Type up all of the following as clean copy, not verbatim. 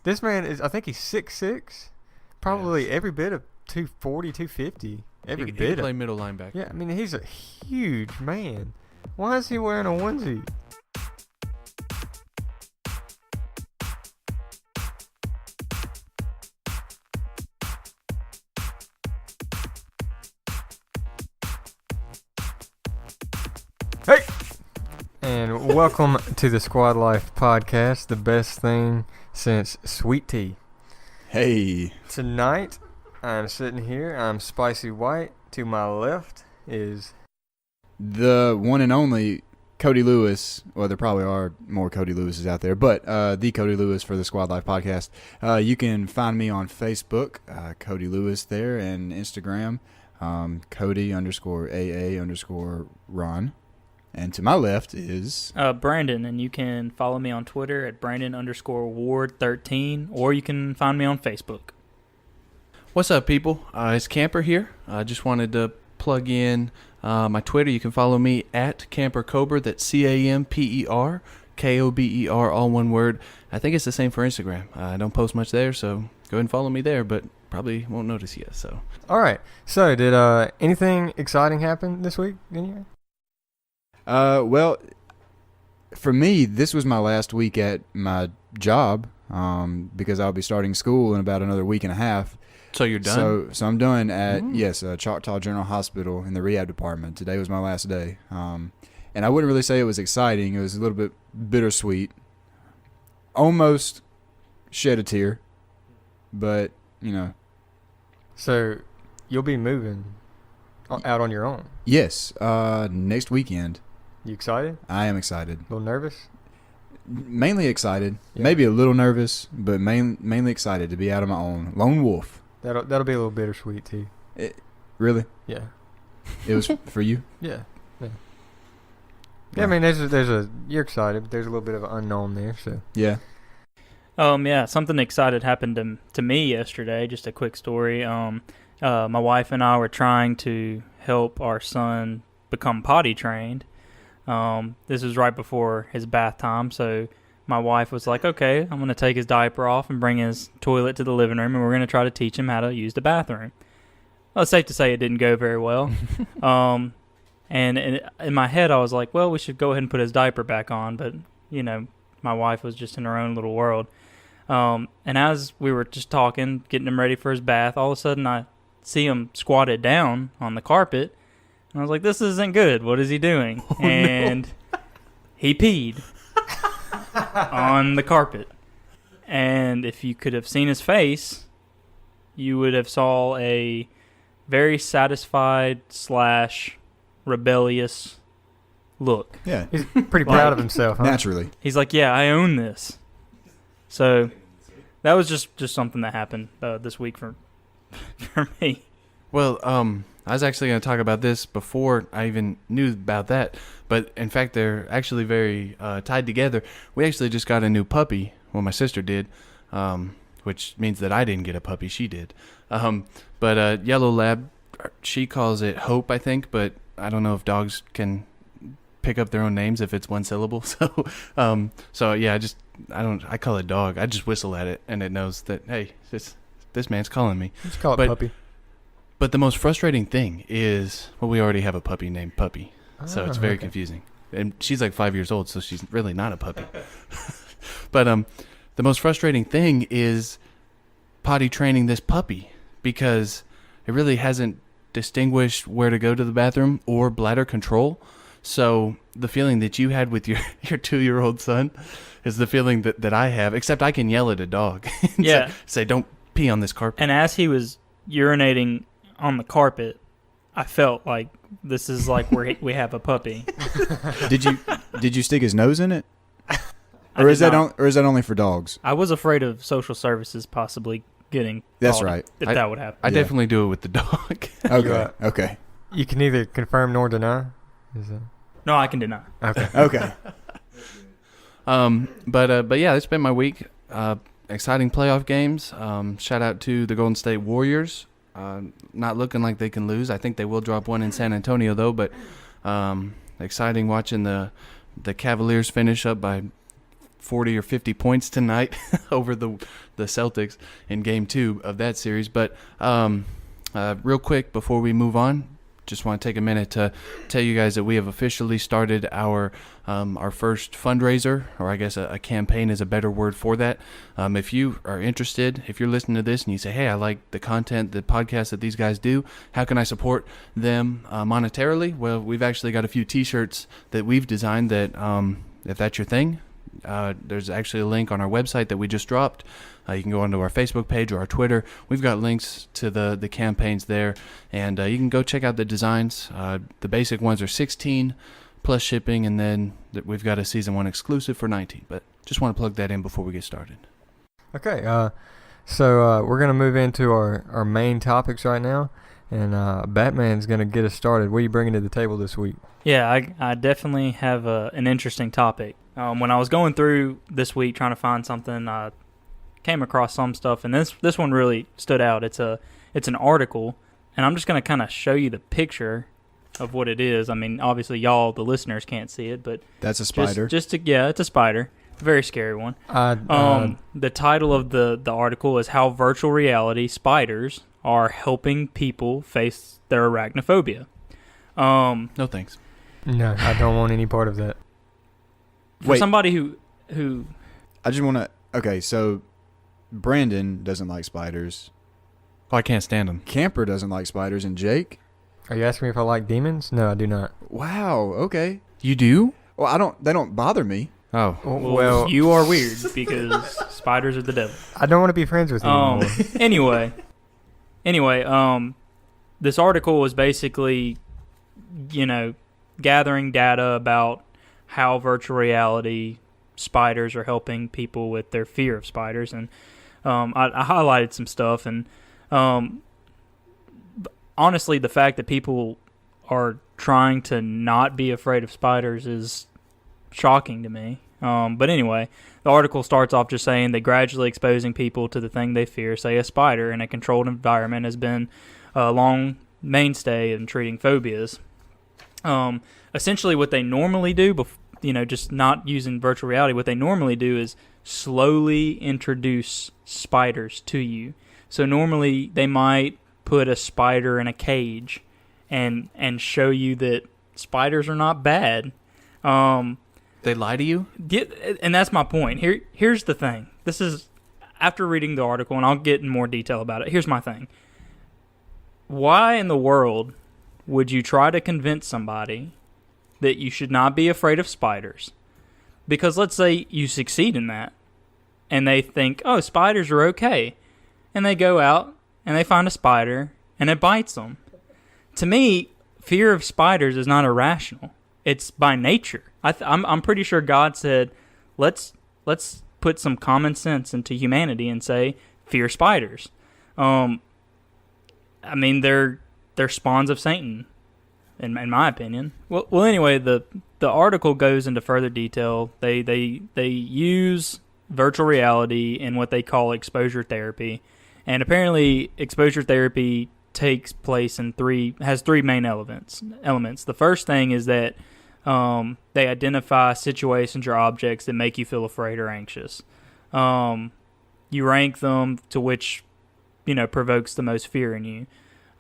This man is, I think he's 6'6", probably every bit of 240, 250. Every bit. He can play middle linebacker. Yeah, I mean, he's a huge man. Why is he wearing a onesie? Hey! And welcome to the Squad Life Podcast, the best thing since sweet tea. Hey. Tonight, I'm sitting here. I'm Spicy White. To my left is The one and only Cody Lewis. Well, there probably are more Cody Lewises out there, but the Cody Lewis for the Squad Life Podcast. You can find me on Facebook, Cody Lewis there, and Instagram, Cody_AA_Ron. And to my left is Brandon, and you can follow me on Twitter at Brandon_Ward13, or you can find me on Facebook. What's up, people? It's Camper here. I just wanted to plug in my Twitter. You can follow me at CamperCober. That's CamperKober, all one word. I think it's the same for Instagram. I don't post much there, so go ahead and follow me there, but probably won't notice yet. So, all right. So, did anything exciting happen this week? well, for me, this was my last week at my job because I'll be starting school in about another week and a half. So you're done? So I'm done at, Choctaw General Hospital in the rehab department. Today was my last day. And I wouldn't really say it was exciting. It was a little bit bittersweet. Almost shed a tear. But, So, you'll be moving out on your own? Yes, next weekend. You excited? I am excited. A little nervous? Mainly excited. Yeah. Maybe a little nervous, but mainly excited to be out on my own. Lone wolf. That'll be a little bittersweet, too. Really? Yeah. It was for you? Yeah. I mean, you're excited, but there's a little bit of an unknown there, so. Yeah. Yeah, something excited happened to me yesterday. Just a quick story. My wife and I were trying to help our son become potty trained. This was right before his bath time, so my wife was like, okay, I'm going to take his diaper off and bring his toilet to the living room, and we're going to try to teach him how to use the bathroom. Well, it's safe to say it didn't go very well. And in my head, I was like, well, we should go ahead and put his diaper back on, but, my wife was just in her own little world. And as we were just talking, getting him ready for his bath, all of a sudden I see him squatted down on the carpet, and I was like, this isn't good. What is he doing? Oh, and he peed on the carpet. And if you could have seen his face, you would have saw a very satisfied / rebellious look. Yeah. He's pretty proud of himself, huh? Naturally. He's like, yeah, I own this. So that was just something that happened this week for me. Well, I was actually going to talk about this before I even knew about that. But, in fact, they're actually very tied together. We actually just got a new puppy. Well, my sister did, which means that I didn't get a puppy. She did. But Yellow Lab, she calls it Hope, I think. But I don't know if dogs can pick up their own names if it's one syllable. So yeah, I call it dog. I just whistle at it, and it knows that, hey, this man's calling me. Just call it puppy. But the most frustrating thing is, well, we already have a puppy named Puppy, so it's very confusing. And she's like 5 years old, so she's really not a puppy. But the most frustrating thing is potty training this puppy, because it really hasn't distinguished where to go to the bathroom or bladder control. So the feeling that you had with your 2-year-old son is the feeling that I have, except I can yell at a dog. Yeah. Say, don't pee on this carpet. And as he was urinating on the carpet, I felt like this is like where we have a puppy. Did you stick his nose in it? Or is that only for dogs? I was afraid of social services possibly getting That's called right. if that would happen. I definitely do it with the dog. Okay. You can neither confirm nor deny? No, I can deny. Okay. But yeah, it's been my week. Exciting playoff games. Shout out to the Golden State Warriors. Not looking like they can lose. I think they will drop one in San Antonio though. But exciting watching the Cavaliers finish up by 40 or 50 points tonight over the Celtics in Game 2 of that series. But real quick before we move on, just want to take a minute to tell you guys that we have officially started our first fundraiser, or I guess a campaign is a better word for that. If you are interested, if you're listening to this and you say, hey, I like the content, the podcast that these guys do, how can I support them monetarily? Well, we've actually got a few T-shirts that we've designed that, if that's your thing, there's actually a link on our website that we just dropped. You can go onto our Facebook page or our Twitter. We've got links to the campaigns there, and you can go check out the designs. The basic ones are $16 plus shipping, and then we've got a Season 1 exclusive for $19. But just want to plug that in before we get started. Okay, so we're going to move into our main topics right now, and Batman's going to get us started. What are you bringing to the table this week? Yeah, I definitely have an interesting topic. When I was going through this week trying to find something, I came across some stuff, and this one really stood out. It's an article, and I'm just going to kind of show you the picture of what it is. I mean, obviously, y'all, the listeners, can't see it, but That's a spider. Yeah, it's a spider. It's a very scary one. The title of the article is How Virtual Reality Spiders Are Helping People Face Their Arachnophobia. No thanks. No, I don't want any part of that. For somebody who I just want to... Okay, so Brandon doesn't like spiders. Oh, I can't stand them. Camper doesn't like spiders. And Jake? Are you asking me if I like demons? No, I do not. Wow, okay. You do? Well, they don't bother me. Oh. well, you are weird because spiders are the devil. I don't want to be friends with you anymore. Anyway, this article was basically, gathering data about how virtual reality spiders are helping people with their fear of spiders, and I highlighted some stuff, and honestly, the fact that people are trying to not be afraid of spiders is shocking to me. But anyway, the article starts off just saying that gradually exposing people to the thing they fear, say a spider, in a controlled environment has been a long mainstay in treating phobias. Essentially what they normally do, just not using virtual reality, what they normally do is slowly introduce spiders to you. So normally they might put a spider in a cage and show you that spiders are not bad. They lie to you? And that's my point. Here's the thing. This is after reading the article, and I'll get in more detail about it. Here's my thing. Why in the world would you try to convince somebody that you should not be afraid of spiders? Because let's say you succeed in that, and they think, oh, spiders are okay. And they go out, and they find a spider, and it bites them. To me, fear of spiders is not irrational. It's by nature. I'm pretty sure God said, let's put some common sense into humanity and say, fear spiders. I mean, they're spawns of Satan, in my opinion. Well, anyway, the article goes into further detail. They use virtual reality in what they call exposure therapy, and apparently exposure therapy takes place has three main elements. The first thing is that they identify situations or objects that make you feel afraid or anxious. You rank them to which provokes the most fear in you.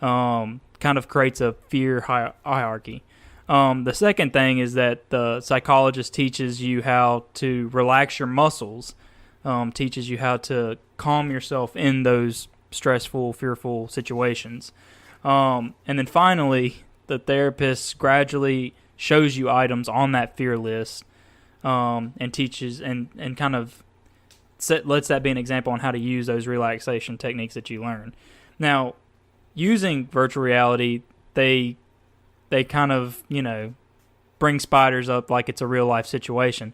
Kind of creates a fear hierarchy. The second thing is that the psychologist teaches you how to relax your muscles, teaches you how to calm yourself in those stressful, fearful situations. And then finally, the therapist gradually shows you items on that fear list, and teaches and kind of lets that be an example on how to use those relaxation techniques that you learn. Now, using virtual reality, they kind of, bring spiders up like it's a real life situation.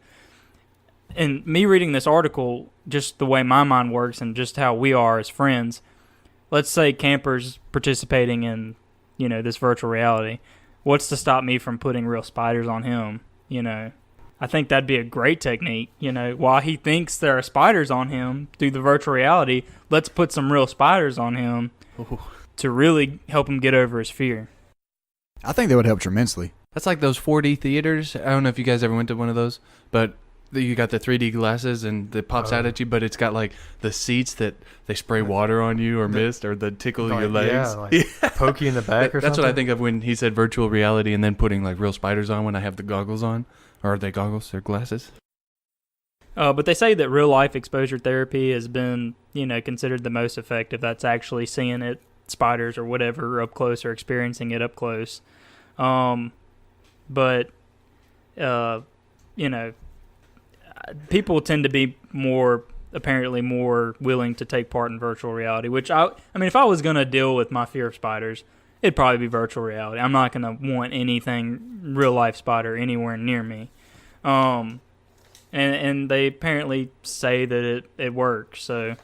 And me reading this article, just the way my mind works and just how we are as friends, let's say Camper's participating in, this virtual reality. What's to stop me from putting real spiders on him? I think that'd be a great technique. While he thinks there are spiders on him through the virtual reality, let's put some real spiders on him. Ooh. To really help him get over his fear. I think that would help tremendously. That's like those 4D theaters. I don't know if you guys ever went to one of those, but You got the 3D glasses and it pops out at you, but it's got like the seats that they spray water on you or mist or the tickle your legs. Yeah, like poke you in the back or something. That's what I think of when he said virtual reality and then putting like real spiders on when I have the goggles on. Or are they goggles? They're glasses. But they say that real life exposure therapy has been, considered the most effective. That's actually seeing it, spiders or whatever, up close or experiencing it up close. But people tend to be apparently more willing to take part in virtual reality, which I mean, if I was going to deal with my fear of spiders, it'd probably be virtual reality. I'm not going to want anything real life spider anywhere near me. And they apparently say that it works. So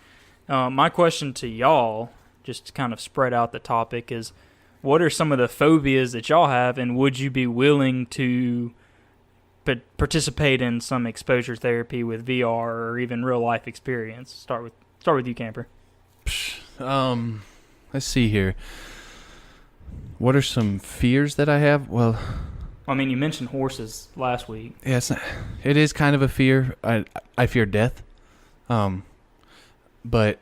my question to y'all, just to kind of spread out the topic, is what are some of the phobias that y'all have, and would you be willing to participate in some exposure therapy with VR or even real life experience? Start with you, Camper. Let's see here. What are some fears that I have? Well, I mean, you mentioned horses last week. Yeah, it is kind of a fear. I fear death. But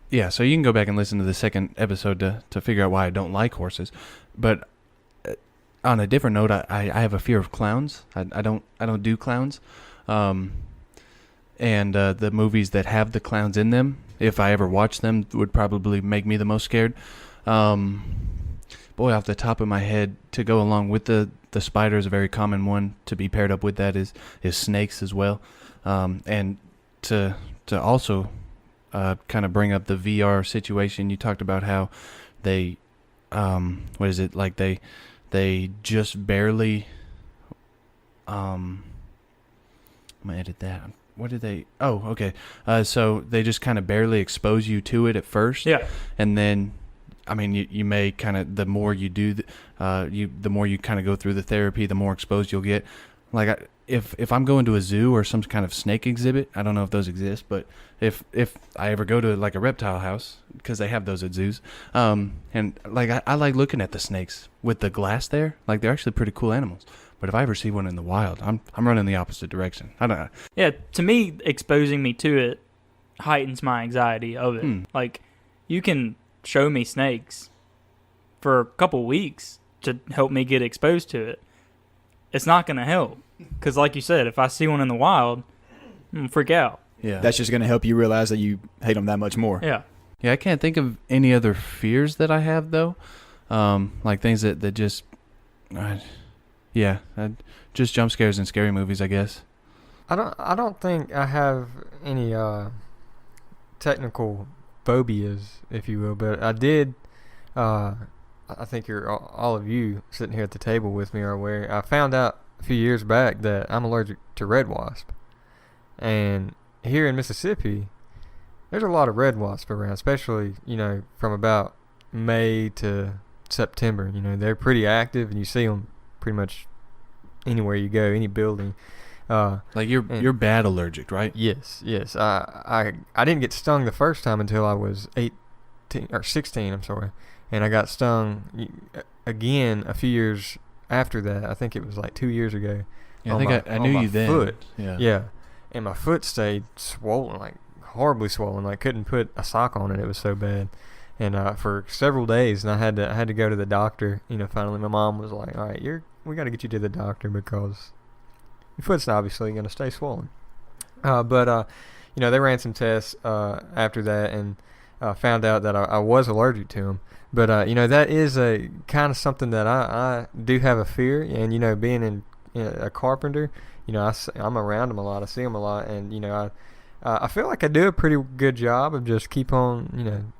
yeah, so you can go back and listen to the second episode to figure out why I don't like horses. But on a different note, I have a fear of clowns. I don't do clowns. And the movies that have the clowns in them, if I ever watch them, would probably make me the most scared. Boy, off the top of my head, to go along with the spider is a very common one. To be paired up with that is snakes as well. And to also kind of bring up the VR situation, you talked about how they, what is it, like they just barely, I'm going to edit that. What did they, oh, okay. So they just kind of barely expose you to it at first. Yeah. And then, I mean, you may kind of, the more you do, the more you kind of go through the therapy, the more exposed you'll get. Like, if I'm going to a zoo or some kind of snake exhibit, I don't know if those exist, but if I ever go to like a reptile house, because they have those at zoos, and like I like looking at the snakes with the glass there. Like, they're actually pretty cool animals. But if I ever see one in the wild, I'm running the opposite direction. I don't know. Yeah, to me, exposing me to it heightens my anxiety of it. Like, you can show me snakes for a couple weeks to help me get exposed to it. It's not going to help. Because like you said, if I see one in the wild, I'm going to freak out. Yeah. That's just going to help you realize that you hate them that much more. Yeah. Yeah, I can't think of any other fears that I have, though. Like things that just... just jump scares in scary movies, I guess. I don't think I have any technical phobias, if you will, but I did. I think all of you sitting here at the table with me are aware. I found out a few years back that I'm allergic to red wasp, and here in Mississippi, there's a lot of red wasp around, especially from about May to September. They're pretty active, and you see them pretty much anywhere you go, any building. Like you're bad allergic, right? Yes. I didn't get stung the first time until I was 16. I'm sorry, and I got stung again a few years after that. I think it was like 2 years ago. Yeah, I think I knew you then. Foot. Yeah, and my foot stayed swollen, like horribly swollen. Like couldn't put a sock on it. It was so bad. And for several days, and I had to go to the doctor. Finally, my mom was like, "All right, we got to get you to the doctor because your foot's obviously going to stay swollen." But they ran some tests after that and found out that I was allergic to them. But that is a kind of something that I do have a fear. And being a carpenter, I'm around them a lot. I see them a lot, and I feel like I do a pretty good job of just keep on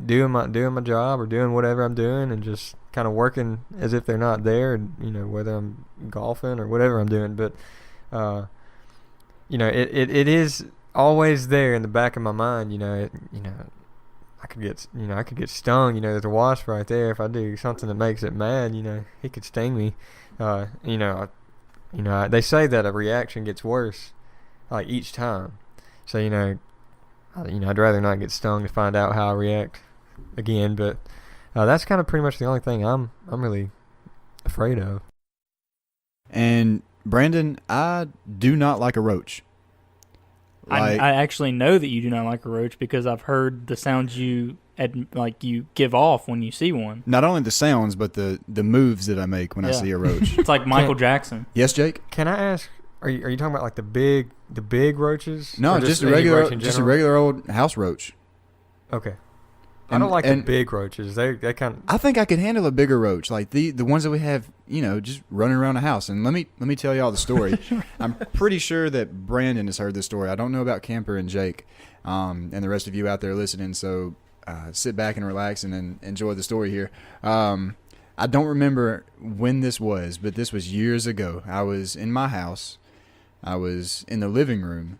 doing my job or doing whatever I'm doing and just kind of working as if they're not there, whether I'm golfing or whatever I'm doing. But it is always there in the back of my mind. I could get stung. There's a wasp right there. If I do something that makes it mad, he could sting me. They say that a reaction gets worse like each time. So I'd rather not get stung to find out how I react again. But that's kind of pretty much the only thing I'm really afraid of. And Brandon, I do not like a roach. I actually know that you do not like a roach because I've heard the sounds you give off when you see one. Not only the sounds, but the moves that I make when I see a roach. It's like Michael Jackson. Yes, Jake? Can I ask? Are you talking about like the big roaches? No, Or just a any regular roach in just a general? regular old house roach. Okay. I don't like the and big roaches. They kind of. I think I could handle a bigger roach, like the ones that we have, just running around the house. And let me tell y'all the story. I'm pretty sure that Brandon has heard this story. I don't know about Camper and Jake, and the rest of you out there listening. So sit back and relax and enjoy the story here. I don't remember when this was, but this was years ago. I was in my house. I was in the living room,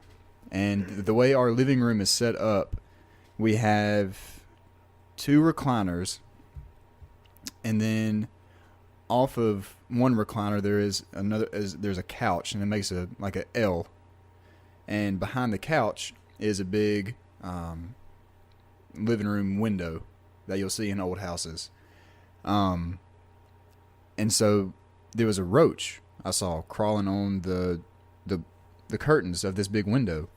and the way our living room is set up, we have 2 recliners, and then off of one recliner there's a couch, and it makes a L, and behind the couch is a big living room window that you'll see in old houses, and so there was a roach I saw crawling on the curtains of this big window,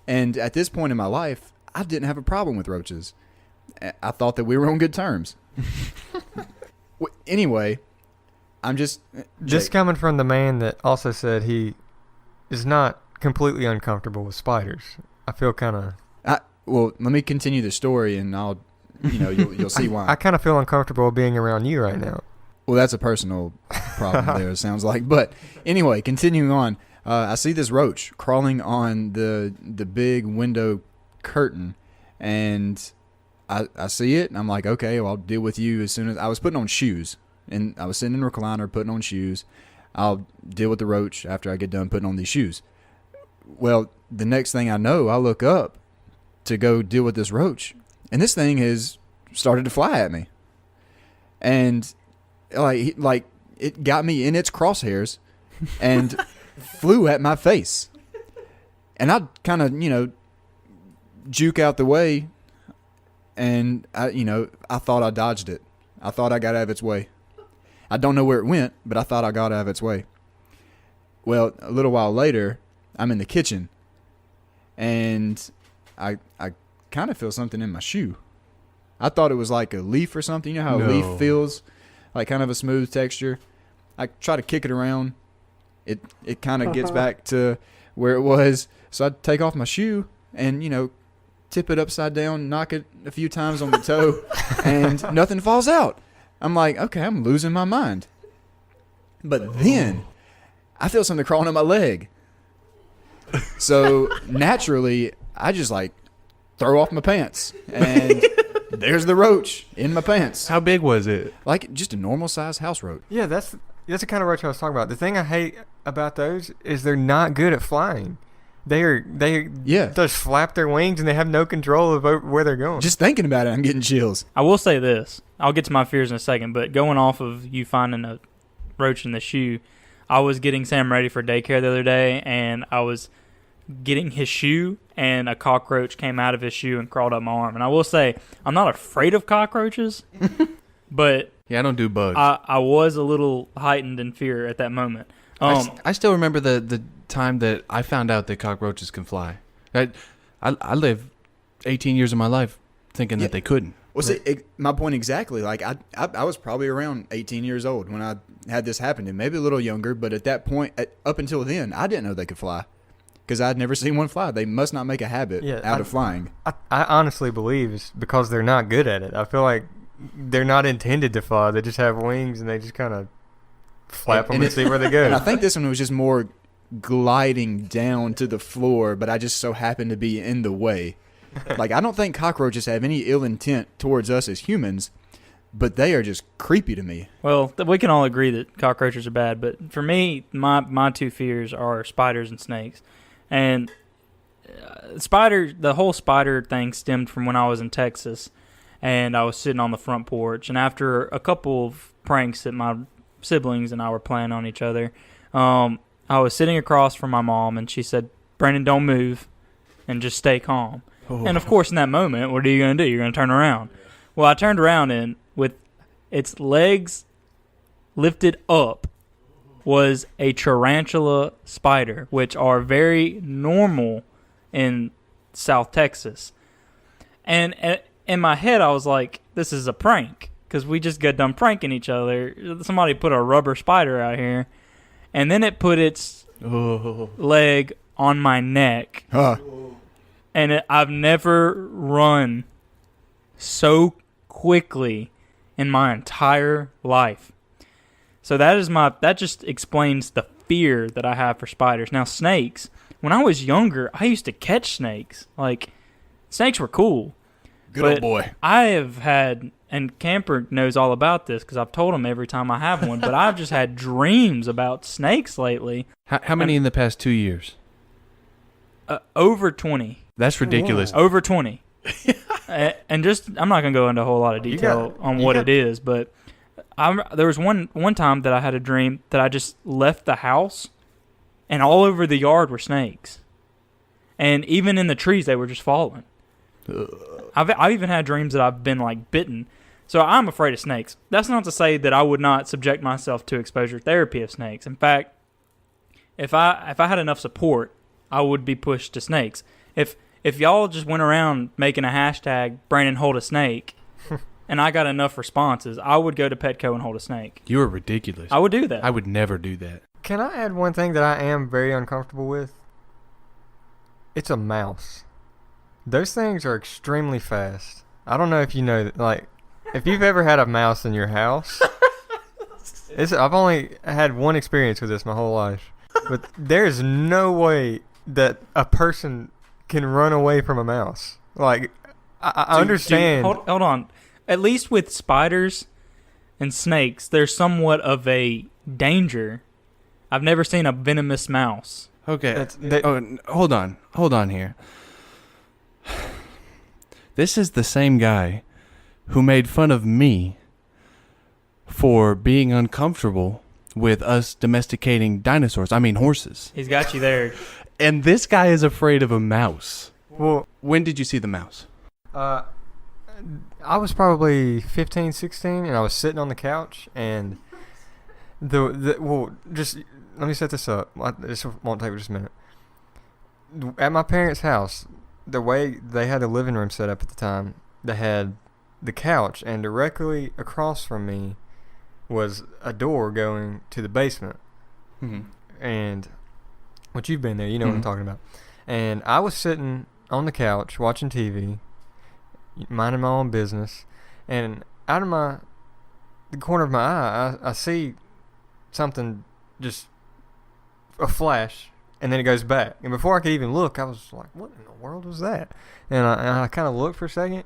and at this point in my life I didn't have a problem with roaches. I thought that we were on good terms. Anyway, I'm just... This coming from the man that also said he is not completely uncomfortable with spiders. I feel kind of... Well, let me continue the story, and I'll... you'll see why. I kind of feel uncomfortable being around you right now. Well, that's a personal problem there, it sounds like. But anyway, continuing on, I see this roach crawling on the big window curtain, and... I see it, and I'm like, okay, well, I'll deal with you as soon as... I was putting on shoes, and I was sitting in a recliner putting on shoes. I'll deal with the roach after I get done putting on these shoes. Well, the next thing I know, I look up to go deal with this roach, and this thing has started to fly at me. And, like it got me in its crosshairs and flew at my face. And I kind of, juke out the way... And I thought I dodged it. I thought I got out of its way. I don't know where it went, but I thought I got out of its way. Well, a little while later, I'm in the kitchen, and I kind of feel something in my shoe. I thought it was like a leaf or something. You know how a leaf feels, like kind of a smooth texture. I try to kick it around. It kind of gets back to where it was. So I take off my shoe and tip it upside down, knock it a few times on the toe, and nothing falls out. I'm like, okay, I'm losing my mind. But then I feel something crawling on my leg. So naturally, I just throw off my pants, and there's the roach in my pants. How big was it? Like just a normal size house roach. Yeah, that's the kind of roach I was talking about. The thing I hate about those is they're not good at flying. They just flap their wings and they have no control of where they're going. Just thinking about it, I'm getting chills. I will say this. I'll get to my fears in a second, but going off of you finding a roach in the shoe, I was getting Sam ready for daycare the other day, and I was getting his shoe, and a cockroach came out of his shoe and crawled up my arm. And I will say, I'm not afraid of cockroaches, but Yeah, I don't do bugs. I was a little heightened in fear at that moment. I still remember the time that I found out that cockroaches can fly. I lived 18 years of my life thinking that they couldn't. Well, see, my point exactly. Like I was probably around 18 years old when I had this happen to me, maybe a little younger, but at that point, up until then, I didn't know they could fly because I'd never seen one fly. They must not make a habit out of flying. I honestly believe it's because they're not good at it. I feel like they're not intended to fly. They just have wings and they just kind of flap them and see where they go. And I think this one was just more gliding down to the floor, but I just so happened to be in the way. Like, I don't think cockroaches have any ill intent towards us as humans, but they are just creepy to me. Well, we can all agree that cockroaches are bad, but for me, my two fears are spiders and snakes. And the whole spider thing stemmed from when I was in Texas, and I was sitting on the front porch, and after a couple of pranks that my siblings and I were playing on each other, I was sitting across from my mom, and she said, "Brandon, don't move, and just stay calm." Oh. And, of course, in that moment, what are you going to do? You're going to turn around. Well, I turned around, and with its legs lifted up, was a tarantula spider, which are very normal in South Texas. And in my head, I was like, this is a prank, because we just got done pranking each other. Somebody put a rubber spider out here, and then it put its leg on my neck. Huh. And I've never run so quickly in my entire life. So that just explains the fear that I have for spiders. Now, snakes, when I was younger, I used to catch snakes. Like, snakes were cool. Good old boy. I have had, and Camper knows all about this because I've told him every time I have one, but I've just had dreams about snakes lately. How many in the past 2 years? Over 20. That's ridiculous. Over 20. And just, I'm not going to go into a whole lot of detail on what it is, but there was one time that I had a dream that I just left the house and all over the yard were snakes. And even in the trees, they were just falling. I've even had dreams that I've been like bitten. So I'm afraid of snakes. That's not to say that I would not subject myself to exposure therapy of snakes. In fact, if I had enough support, I would be pushed to snakes. If y'all just went around making a hashtag Brandon hold a snake and I got enough responses, I would go to Petco and hold a snake. You are ridiculous. I would do that. I would never do that. Can I add one thing that I am very uncomfortable with? It's a mouse. Those things are extremely fast. I don't know if you know that, like, if you've ever had a mouse in your house. I've only had one experience with this my whole life. But there's no way that a person can run away from a mouse. Like, I understand. Hold on. At least with spiders and snakes, there's somewhat of a danger. I've never seen a venomous mouse. Okay. Hold on here. This is the same guy who made fun of me for being uncomfortable with us domesticating dinosaurs. I mean horses. He's got you there. And this guy is afraid of a mouse. Well, when did you see the mouse? I was probably 15, 16, and I was sitting on the couch, and just let me set this up. This won't take just a minute. At my parents' house, the way they had the living room set up at the time, they had the couch, and directly across from me was a door going to the basement. Mm-hmm. And what you've been there, you know what I'm talking about. And I was sitting on the couch watching TV, minding my own business, and out of the corner of my eye, I see something, just a flash, and then it goes back. And before I could even look, I was like, what in the world was that? And I kind of looked for a second,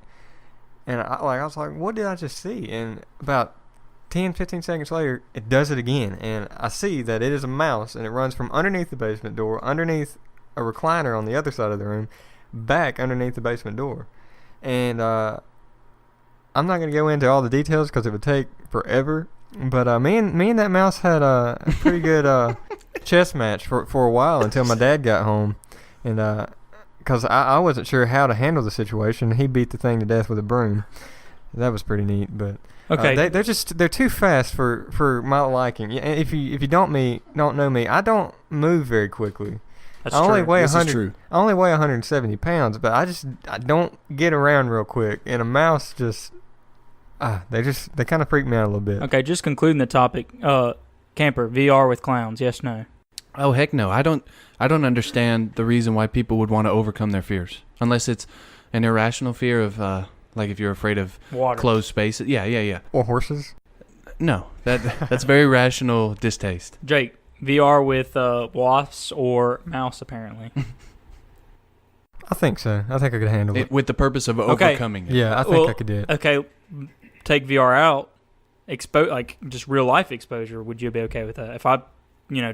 and I was like, what did I just see? And about 10, 15 seconds later, it does it again, and I see that it is a mouse, and it runs from underneath the basement door, underneath a recliner on the other side of the room, back underneath the basement door. And I'm not going to go into all the details because it would take forever, but me and that mouse had a pretty good chess match for a while until my dad got home, and because I wasn't sure how to handle the situation. He beat the thing to death with a broom. That was pretty neat, but okay, they're too fast for my liking. If you don't know me, I don't move very quickly. That's I only true. weigh This is 100. true. I only weigh 170 pounds, but I don't get around real quick. And a mouse just they kind of freak me out a little bit. Okay, just concluding the topic. Camper, VR with clowns, yes, no? Oh heck no! I don't understand the reason why people would want to overcome their fears, unless it's an irrational fear of like if you're afraid of Water. closed spaces. Yeah. Or horses. No, that's very rational distaste. Jake, VR with wasps or mouse, apparently. I think so. I think I could handle it. With the purpose of overcoming it. Yeah, I think I could do it. Okay, take VR out, like just real life exposure. Would you be okay with that? If I,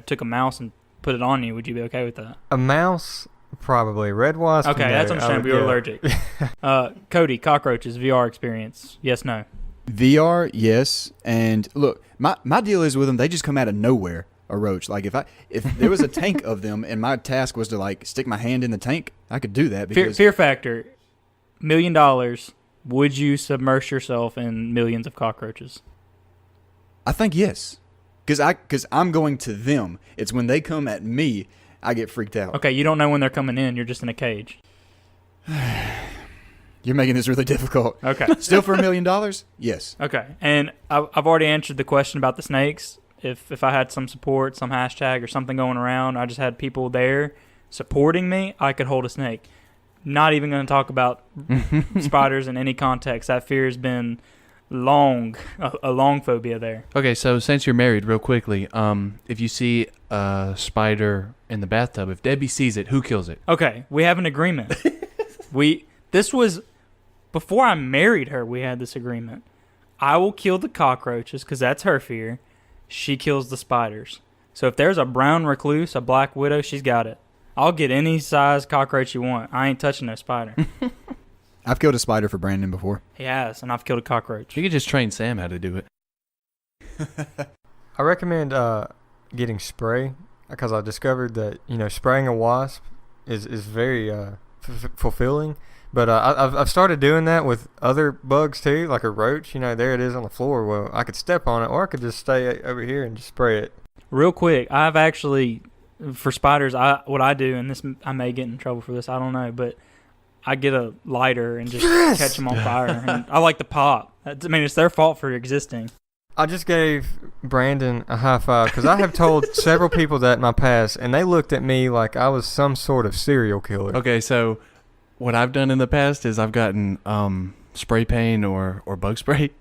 took a mouse and put it on you, would you be okay with that? A mouse, probably. Red wasp. Okay, no. that's understandable. You're allergic. Cody, cockroaches, VR experience, yes, no? VR, yes. And look, my deal is with them, they just come out of nowhere, a roach. Like if there was a tank of them and my task was to like stick my hand in the tank, I could do that. Because Fear factor, $1 million. Would you submerge yourself in millions of cockroaches? I think yes. Because I'm going to them. It's when they come at me, I get freaked out. Okay, you don't know when they're coming in. You're just in a cage. You're making this really difficult. Okay. Still for $1 million? Yes. Okay. And I've already answered the question about the snakes. If I had some support, some hashtag or something going around, I just had people there supporting me, I could hold a snake. Not even going to talk about spiders in any context. That fear has been a long phobia there. Okay, so since you're married, real quickly, if you see a spider in the bathtub, if Debbie sees it, who kills it? Okay, we have an agreement. This was before I married her. We had this agreement. I will kill the cockroaches because that's her fear. She kills the spiders. So if there's a brown recluse, a black widow, she's got it. I'll get any size cockroach you want. I ain't touching no spider. I've killed a spider for Brandon before. He has, and I've killed a cockroach. You could just train Sam how to do it. I recommend getting spray because I discovered that spraying a wasp is very fulfilling. But I've started doing that with other bugs too, like a roach. There it is on the floor. Well, I could step on it, or I could just stay over here and just spray it. Real quick, I've actually, for spiders, what I do, and this I may get in trouble for this, I don't know, but I get a lighter and just catch them on fire. And I like the pop. I mean, it's their fault for existing. I just gave Brandon a high five because I have told several people that in my past, and they looked at me like I was some sort of serial killer. Okay, so what I've done in the past is I've gotten spray paint or bug spray,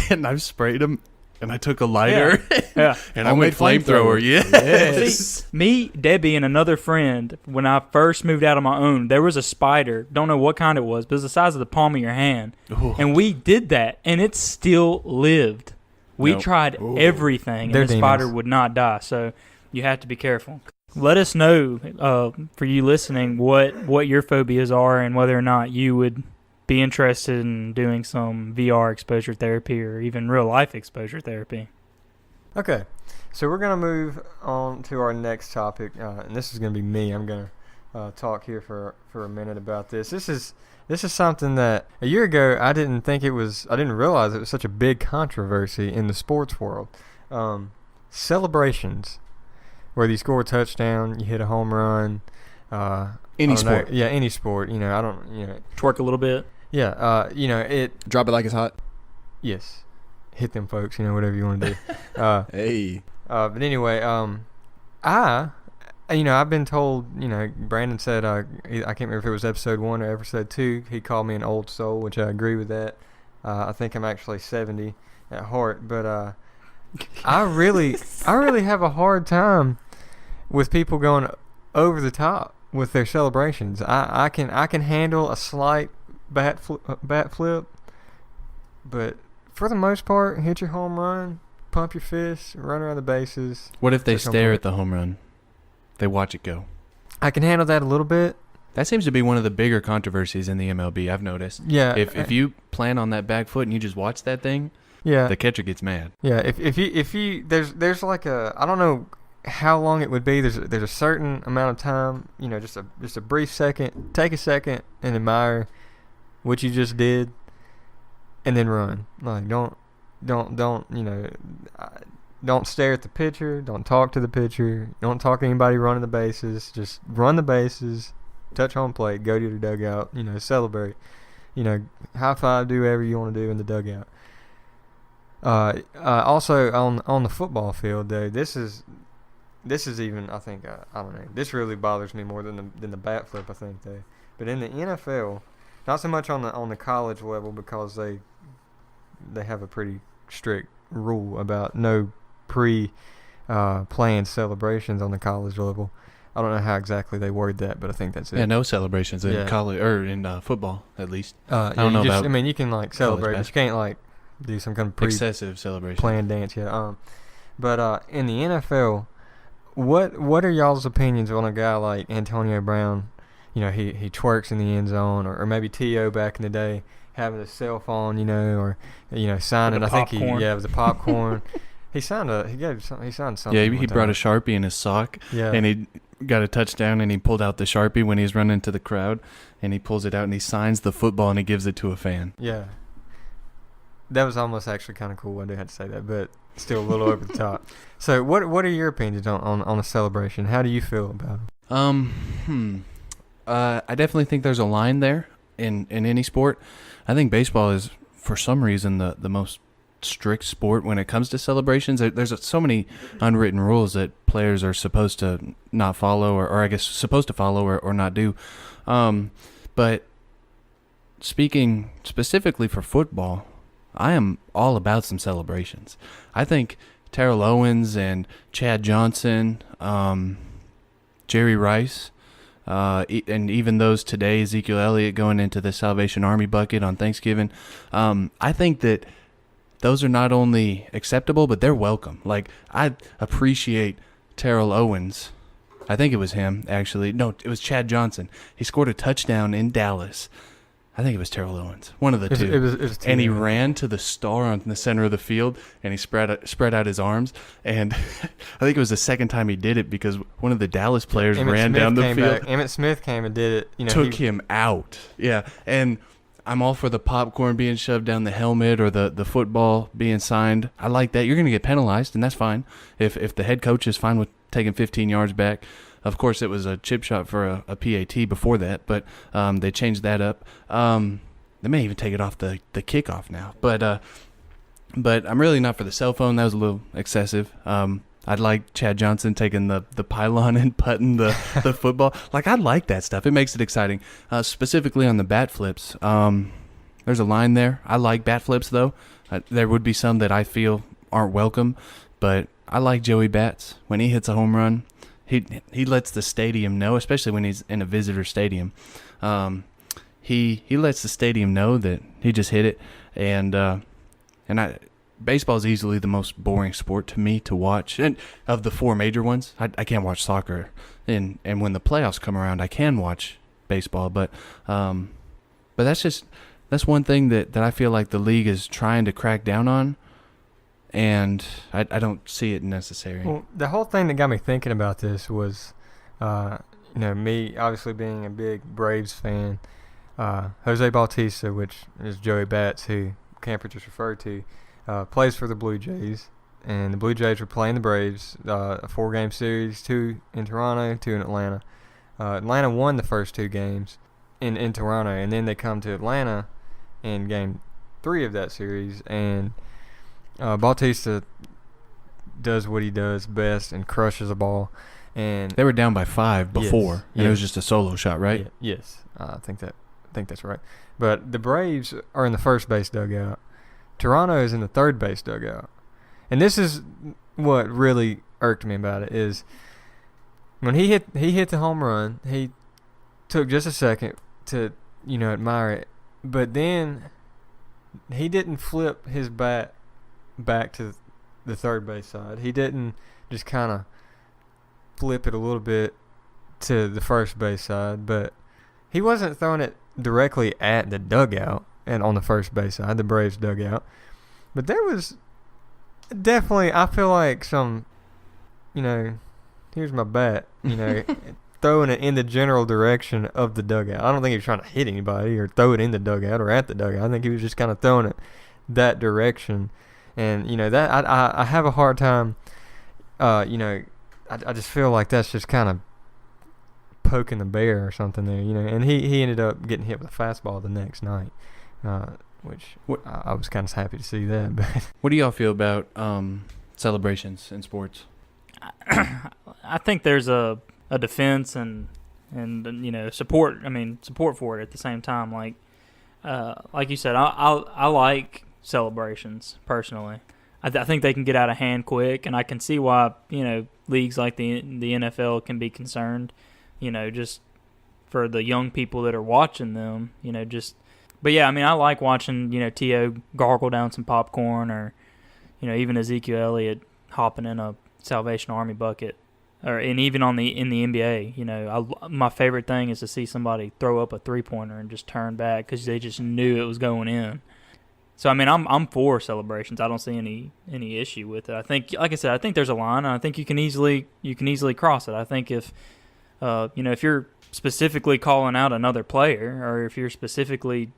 and I've sprayed them, and I took a lighter, Yeah. and I made flamethrower. Yes. See, me, Debbie, and another friend, when I first moved out on my own, there was a spider. Don't know what kind it was, but it was the size of the palm of your hand. Ooh. And we did that, and it still lived. We Nope. tried everything, and They're the spider demons. would not die. So you have to be careful. Let us know, for you listening, what your phobias are and whether or not you would be interested in doing some VR exposure therapy or even real life exposure therapy. Okay, so we're gonna move on to our next topic, and this is gonna be me. I'm gonna talk here for a minute about this. This is something that a year ago I didn't realize it was such a big controversy in the sports world. Celebrations, whether you score a touchdown, you hit a home run, Any sport. Yeah, any sport. I don't. Twerk a little bit. Yeah. It. Drop it like it's hot. Yes. Hit them folks. Whatever you want to do. Hey. But anyway, I've been told, Brandon said, I can't remember if it was episode 1 or episode 2, he called me an old soul, which I agree with that. I think I'm actually 70 at heart, but I really have a hard time with people going over the top with their celebrations. I can handle a slight bat flip, but for the most part, hit your home run, pump your fist, run around the bases. What if they touch home stare plate. at the home run? They watch it go. I can handle that a little bit. That seems to be one of the bigger controversies in the MLB, I've noticed. Yeah. If you plan on that back foot and you just watch that thing, yeah, the catcher gets mad. yeah. If you there's like I don't know how long it would be. There's a certain amount of time. Just a brief second. Take a second and admire what you just did, and then run. Like don't don't stare at the pitcher. Don't talk to the pitcher. Don't talk to anybody running the bases. Just run the bases. Touch home plate. Go to your dugout. Celebrate. High five. Do whatever you want to do in the dugout. Also on the football field, though, this is even, I think, I don't know. This really bothers me more than the bat flip, I think, though. But in the NFL, not so much on the college level because they have a pretty strict rule about no planned celebrations on the college level. I don't know how exactly they word that, but I think that's it. Yeah, no celebrations in Yeah. college or in football, at least. I don't know about you can celebrate, but you can't do some kind of excessive celebration. planned dance yet. But in the NFL, what are y'all's opinions on a guy like Antonio Brown? He twerks in the end zone, or maybe T.O. back in the day having a cell phone, or signing. With I the think popcorn. with the popcorn. He signed something. Yeah, one he brought time. a Sharpie in his sock, Yeah. and he got a touchdown, and he pulled out the Sharpie when he's running to the crowd, and he pulls it out, and he signs the football, and he gives it to a fan. Yeah. that was almost actually kind of cool. I do have to say that, but still a little over the top. So what are your opinions on a celebration? How do you feel about it? I definitely think there's a line there in any sport. I think baseball is, for some reason, the most strict sport when it comes to celebrations. There's so many unwritten rules that players are supposed to not follow, or I guess supposed to follow or not do. But speaking specifically for football, I am all about some celebrations. I think Terrell Owens and Chad Johnson, Jerry Rice, and even those today, Ezekiel Elliott going into the Salvation Army bucket on Thanksgiving, I think that those are not only acceptable, but they're welcome. Like, I appreciate Terrell Owens. I think it was him, actually. No, it was Chad Johnson. He scored a touchdown in Dallas. I think it was Terrell Owens, one of the two. It was and he ran to the star on the center of the field, and he spread out his arms. And I think it was the second time he did it because one of the Dallas players ran down the field. Emmitt Smith came and did it. Took him out. Yeah, and I'm all for the popcorn being shoved down the helmet or the football being signed. I like that. You're going to get penalized, and that's fine. If the head coach is fine with taking 15 yards back. Of course, it was a chip shot for a PAT before that, but they changed that up. They may even take it off the kickoff now. But I'm really not for the cell phone. That was a little excessive. I'd like Chad Johnson taking the pylon and putting the football. Like, I like that stuff. It makes it exciting. Specifically on the bat flips, there's a line there. I like bat flips, though. There would be some that I feel aren't welcome, but I like Joey Bats. When he hits a home run, he lets the stadium know, especially when he's in a visitor stadium. He lets the stadium know that he just hit it, and baseball is easily the most boring sport to me to watch. And of the four major ones, I can't watch soccer. And when the playoffs come around, I can watch baseball. But that's one thing that I feel like the league is trying to crack down on, and I don't see it necessary. Well, the whole thing that got me thinking about this was, me obviously being a big Braves fan. Jose Bautista, which is Joey Bats, who Camper just referred to, plays for the Blue Jays, and the Blue Jays were playing the Braves, a 4-game series, 2 in Toronto, 2 in Atlanta. Atlanta won the first 2 games in Toronto, and then they come to Atlanta in game 3 of that series, and Bautista does what he does best and crushes a ball. And they were down by 5 before, yes, and it was just a solo shot, right? Yes, I think that's right. But the Braves are in the first base dugout. Toronto is in the third base dugout. And this is what really irked me about it is when he hit the home run, he took just a second to, admire it. But then he didn't flip his bat back to the third base side. He didn't just kind of flip it a little bit to the first base side, but he wasn't throwing it directly at the dugout and on the first base side, the Braves dugout. But there was definitely, I feel like some, here's my bat, throwing it in the general direction of the dugout. I don't think he was trying to hit anybody or throw it in the dugout or at the dugout. I think he was just kind of throwing it that direction. And, that I have a hard time, I just feel like that's just kind of poking the bear or something there, and he ended up getting hit with a fastball the next night, which I was kind of happy to see that. But what do y'all feel about celebrations in sports? I think there's a defense and support. Support for it at the same time. Like you said, I like celebrations personally. I think they can get out of hand quick, and I can see why leagues like the NFL can be concerned. Just for the young people that are watching them. But yeah, I like watching T.O. gargle down some popcorn, or even Ezekiel Elliott hopping in a Salvation Army bucket, and even in the NBA. My favorite thing is to see somebody throw up a 3-pointer and just turn back because they just knew it was going in. So I'm for celebrations. I don't see any issue with it. I think, like I said, I think there's a line, and I think you can easily cross it. I think if you're specifically calling out another player, or if you're specifically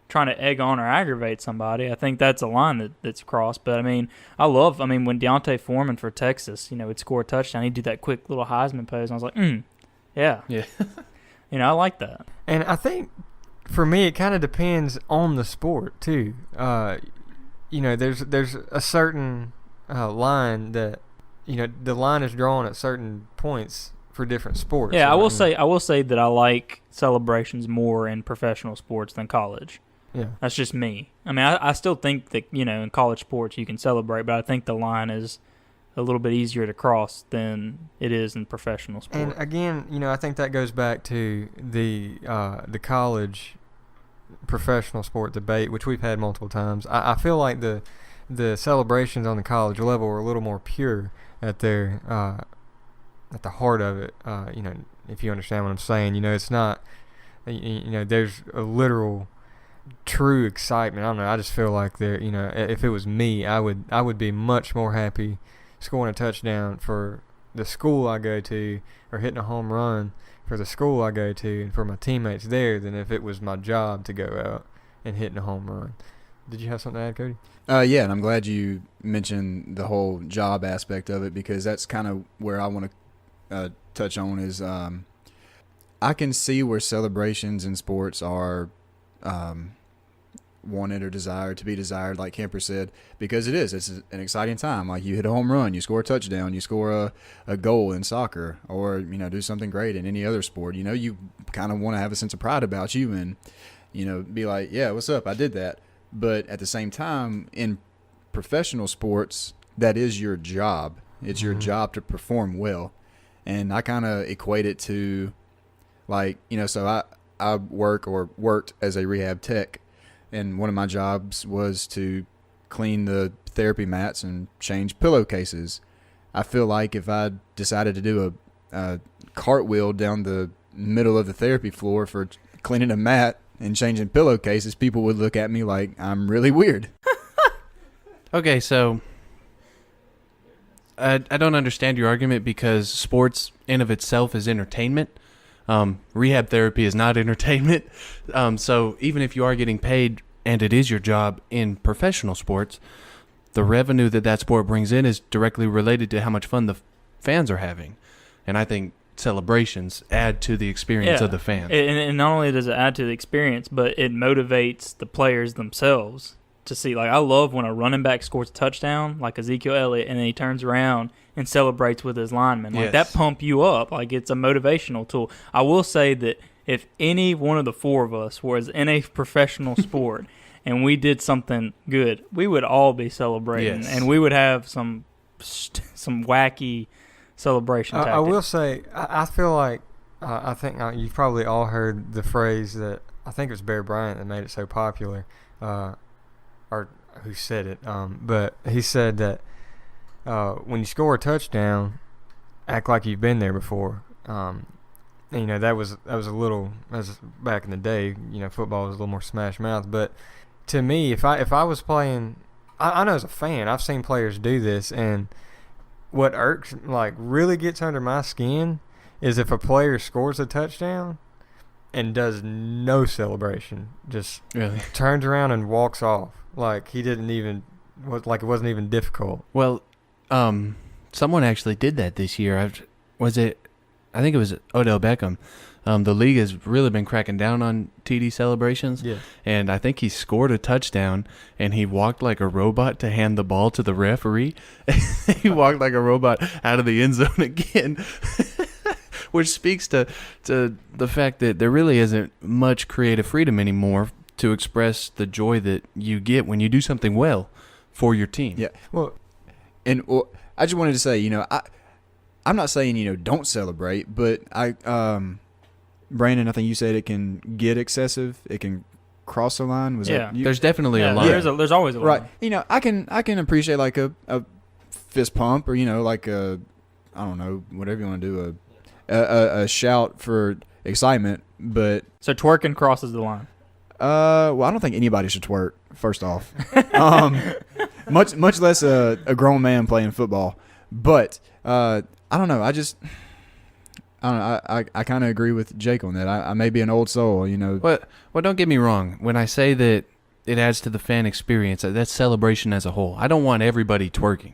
trying to egg on or aggravate somebody. I think that's a line that's crossed. But, I mean, when Deontay Foreman for Texas, would score a touchdown, he'd do that quick little Heisman pose. And I was like, yeah. Yeah. I like that. And I think for me, it kind of depends on the sport too. There's a certain line that the line is drawn at certain points for different sports. Yeah, I will say that I like celebrations more in professional sports than college. Yeah, that's just me. I mean, I still think that in college sports you can celebrate, but I think the line is a little bit easier to cross than it is in professional sports. And again, I think that goes back to the college professional sport debate, which we've had multiple times. I feel like the celebrations on the college level are a little more pure at their at the heart of it. If you understand what I'm saying, it's not. There's a literal, true excitement. I don't know. I just feel like there. If it was me, I would be much more happy scoring a touchdown for the school I go to, or hitting a home run for the school I go to and for my teammates there, than if it was my job to go out and hitting a home run. Did you have something to add, Cody? Yeah, and I'm glad you mentioned the whole job aspect of it, because that's kind of where I want to touch on is I can see where celebrations in sports are wanted or desired, to be desired, like Kemper said, because it's an exciting time. Like, you hit a home run, you score a touchdown, you score a goal in soccer, or do something great in any other sport. You kind of want to have a sense of pride about you and be like, yeah, what's up, I did that. But at the same time, in professional sports, that is your job. It's your job to perform well. And I kind of equate it to, like, so I worked as a rehab tech, and one of my jobs was to clean the therapy mats and change pillowcases. I feel like if I decided to do a cartwheel down the middle of the therapy floor for cleaning a mat and changing pillowcases, people would look at me like I'm really weird. Okay, so I don't understand your argument, because sports in of itself is entertainment. Rehab therapy is not entertainment. So even if you are getting paid and it is your job in professional sports, the revenue that sport brings in is directly related to how much fun the fans are having. And I think celebrations add to the experience of the fan. And not only does it add to the experience, but it motivates the players themselves to see. Like, I love when a running back scores a touchdown, like Ezekiel Elliott, and then he turns around and celebrates with his linemen. Like, that pump you up. Like, it's a motivational tool. I will say that if any one of the four of us was in a professional sport and we did something good, we would all be celebrating, and we would have some wacky celebration tactics. I will say, I feel like I think you've probably all heard the phrase that I think it was Bear Bryant that made it so popular, or who said it. But he said that when you score a touchdown, act like you've been there before. That was back in the day. Football was a little more smash mouth. But to me, if I was playing, I know as a fan, I've seen players do this, and what really gets under my skin is if a player scores a touchdown and does no celebration, just turns around and walks off like he didn't even, like it wasn't even difficult. Well, someone actually did that this year. I think it was Odell Beckham. The league has really been cracking down on TD celebrations. Yeah. And I think he scored a touchdown, and he walked like a robot to hand the ball to the referee. He walked like a robot out of the end zone again, which speaks to the fact that there really isn't much creative freedom anymore to express the joy that you get when you do something well for your team. Yeah. Well, I just wanted to say, I'm not saying, don't celebrate, but Brandon, I think you said it can get excessive. It can cross the line. There's definitely a line. There's always a line. Right. I can appreciate like a fist pump, or like I don't know, whatever you want to do, a shout for excitement. But so twerking crosses the line. Well, I don't think anybody should twerk. First off, much less a grown man playing football. But I don't know. I don't know. I kind of agree with Jake on that. I may be an old soul, you know. Well, don't get me wrong. When I say that it adds to the fan experience, that's celebration as a whole. I don't want everybody twerking,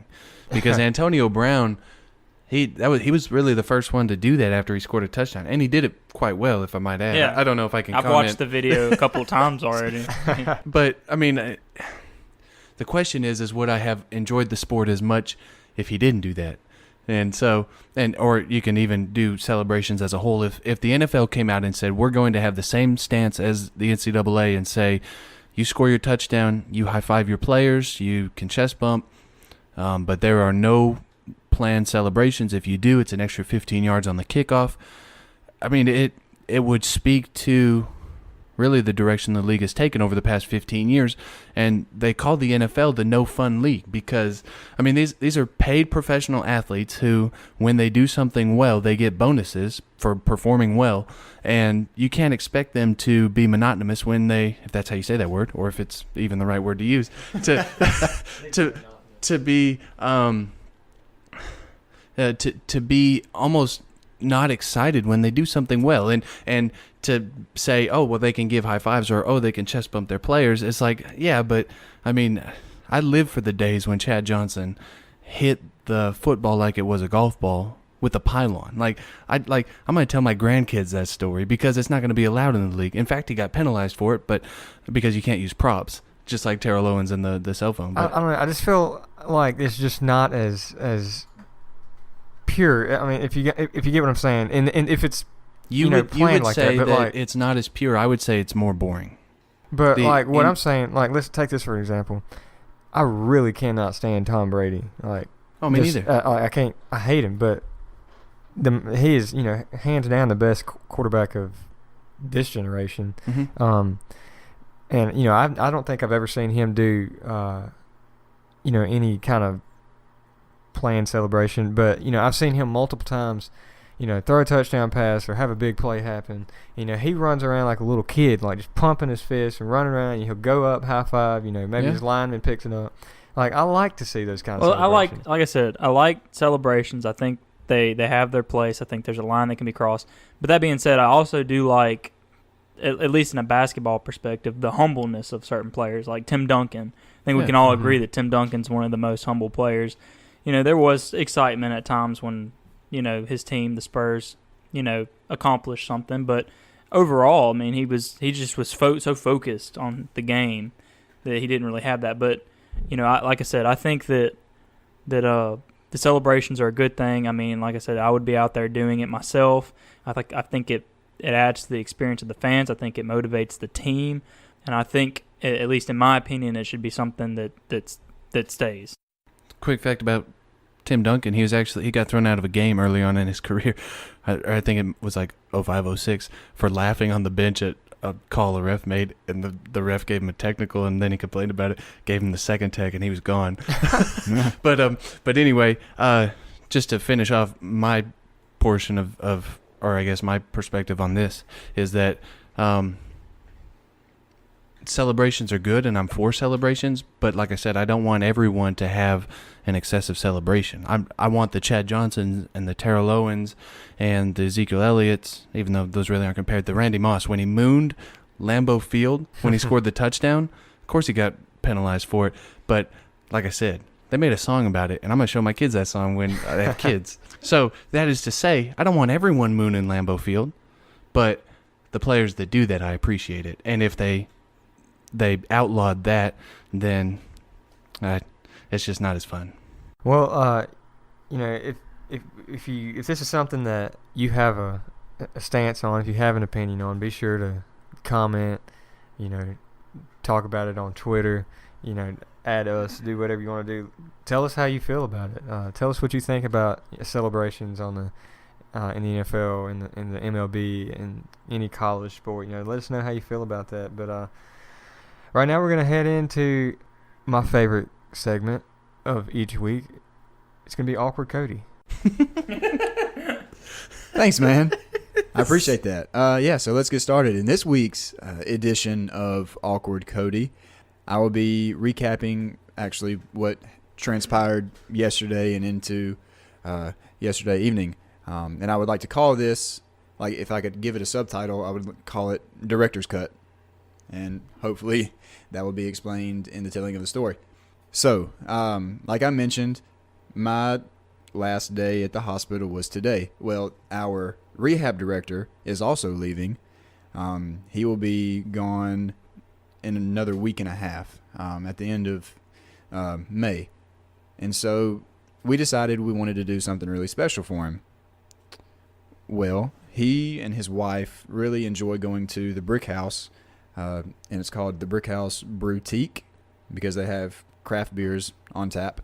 because Antonio Brown, he was really the first one to do that after he scored a touchdown, and he did it quite well, if I might add. Yeah. I don't know if I can. I've comment. watched the video a couple times already. But I mean, the question is would I have enjoyed the sport as much if he didn't do that? And so, or you can even do celebrations as a whole. If the NFL came out and said, we're going to have the same stance as the NCAA and say, you score your touchdown, you high-five your players, you can chest bump, but there are no planned celebrations. If you do, it's an extra 15 yards on the kickoff. I mean, it would speak to really the direction the league has taken over the past 15 years. And they call the NFL the no-fun league because, I mean, these are paid professional athletes who, when they do something well, they get bonuses for performing well. And you can't expect them to be monotonous when they, if that's how you say that word, or if it's even the right word to use, to be almost not excited when they do something well, and to say, oh, well, they can give high fives, or oh, they can chest bump their players. It's like, yeah, but I mean, I live for the days when Chad Johnson hit the football like it was a golf ball with a pylon. I'm going to tell my grandkids that story because it's not going to be allowed in the league. In fact, he got penalized for it, but because you can't use props, just like Terrell Owens and the cell phone. But I don't know. I just feel like it's just not as pure. I mean, if you get what I'm saying, and if it's you would planned like say that, but like, it's not as pure. I would say it's more boring. But I'm saying, like, let's take this for example. I really cannot stand Tom Brady. Like, oh, me neither. I can't. I hate him, but he is, hands down the best quarterback of this generation. Mm-hmm. And I don't think I've ever seen him do any kind of planned celebration, but I've seen him multiple times, throw a touchdown pass or have a big play happen. He runs around like a little kid, like just pumping his fist and running around. He'll go up, high five. Maybe his lineman picks it up. Like, I like to see those kind of celebrations. Like I said, I like celebrations. I think they have their place. I think there's a line that can be crossed. But that being said, I also do like, at least in a basketball perspective, the humbleness of certain players, like Tim Duncan. I think we can all agree that Tim Duncan's one of the most humble players. There was excitement at times when, his team, the Spurs, accomplished something. But overall, I mean, he just was so focused on the game that he didn't really have that. But, like I said, I think that the celebrations are a good thing. I mean, like I said, I would be out there doing it myself. I think it adds to the experience of the fans. I think it motivates the team. And I think, at least in my opinion, it should be something that stays. Quick fact about Tim Duncan, he got thrown out of a game early on in his career. I think it was like 05-06 for laughing on the bench at a call a ref made, and the ref gave him a technical, and then he complained about it, gave him the second tech, and he was gone. But anyway, just to finish off my portion of or I guess my perspective on this is that celebrations are good, and I'm for celebrations, but like I said, I don't want everyone to have an excessive celebration. I want the Chad Johnsons and the Terrell Owens and the Ezekiel Elliott's, even though those really aren't compared, the Randy Moss, when he mooned Lambeau Field, when he scored the touchdown, of course he got penalized for it, but like I said, they made a song about it, and I'm going to show my kids that song when I have kids. So that is to say, I don't want everyone mooning Lambeau Field, but the players that do that, I appreciate it. And if they outlawed that, then it's just not as fun. Well, if this is something that you have a stance on, if you have an opinion on, be sure to comment, talk about it on Twitter, add us, do whatever you want to do. Tell us how you feel about it. Tell us what you think about celebrations on the in the NFL, in the MLB, and any college sport. Let us know how you feel about that. But right now we're going to head into my favorite segment of each week. It's going to be Awkward Cody. Thanks, man. I appreciate that. So let's get started. In this week's edition of Awkward Cody, I will be recapping actually what transpired yesterday and into yesterday evening. And I would like to call this, like if I could give it a subtitle, I would call it Director's Cut. And hopefully that will be explained in the telling of the story. So, like I mentioned, my last day at the hospital was today. Well, our rehab director is also leaving. He will be gone in another week and a half, at the end of May. And so we decided we wanted to do something really special for him. Well, he and his wife really enjoy going to the Brick House, and it's called the Brick House Boutique because they have craft beers on tap,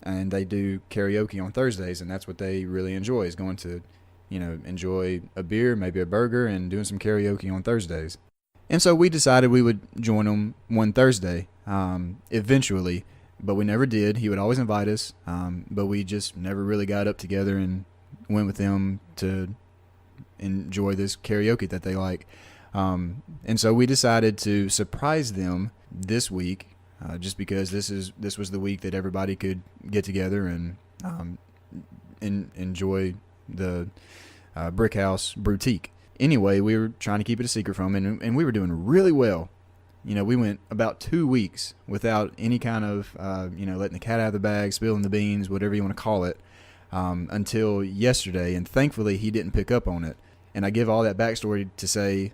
and they do karaoke on Thursdays, and that's what they really enjoy, is going to, enjoy a beer, maybe a burger, and doing some karaoke on Thursdays. And so we decided we would join them one Thursday, eventually, but we never did. He would always invite us, but we just never really got up together and went with them to enjoy this karaoke that they like. And so we decided to surprise them this week, just because this was the week that everybody could get together and enjoy the Brick House Boutique. Anyway, we were trying to keep it a secret from him, and we were doing really well. We went about 2 weeks without any kind of, letting the cat out of the bag, spilling the beans, whatever you want to call it, until yesterday. And thankfully, he didn't pick up on it. And I give all that backstory to say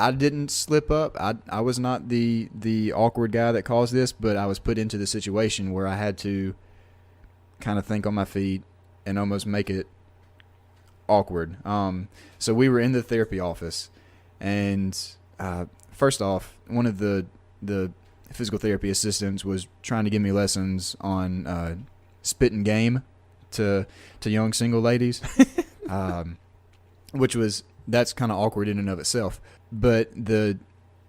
I didn't slip up. I was not the awkward guy that caused this, but I was put into the situation where I had to kind of think on my feet and almost make it awkward. So we were in the therapy office, and first off, one of the physical therapy assistants was trying to give me lessons on spitting game to young single ladies, that's kind of awkward in and of itself. But the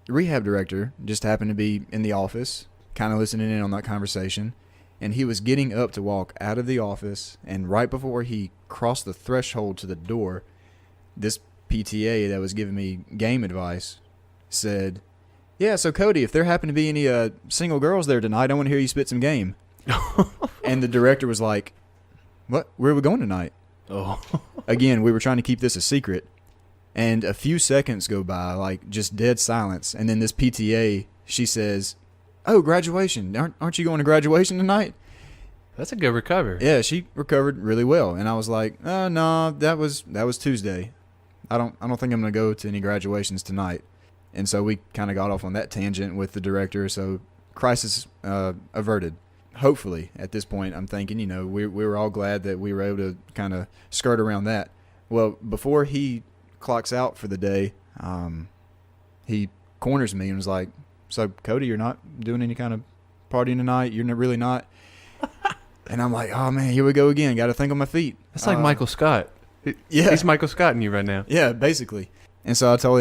rehab director just happened to be in the office, kind of listening in on that conversation, and he was getting up to walk out of the office, and right before he crossed the threshold to the door, this PTA that was giving me game advice said, "Yeah, so Cody, if there happen to be any single girls there tonight, I want to hear you spit some game." And the director was like, "What? Where are we going tonight?" Oh. Again, we were trying to keep this a secret. And a few seconds go by, like just dead silence. And then this PTA, she says, "Oh, graduation. Aren't you going to graduation tonight?" That's a good recovery. Yeah, she recovered really well. And I was like, no, that was Tuesday. I don't think I'm going to go to any graduations tonight. And so we kind of got off on that tangent with the director. So crisis averted. Hopefully, at this point, I'm thinking, we were all glad that we were able to kind of skirt around that. Well, before he clocks out for the day, he corners me and was like, "So, Cody, you're not doing any kind of partying tonight? You're really not?" And I'm like, "Oh, man, here we go again. Got to think on my feet." That's like Michael Scott. Yeah. He's Michael Scott in you right now. Yeah, basically. And so I tell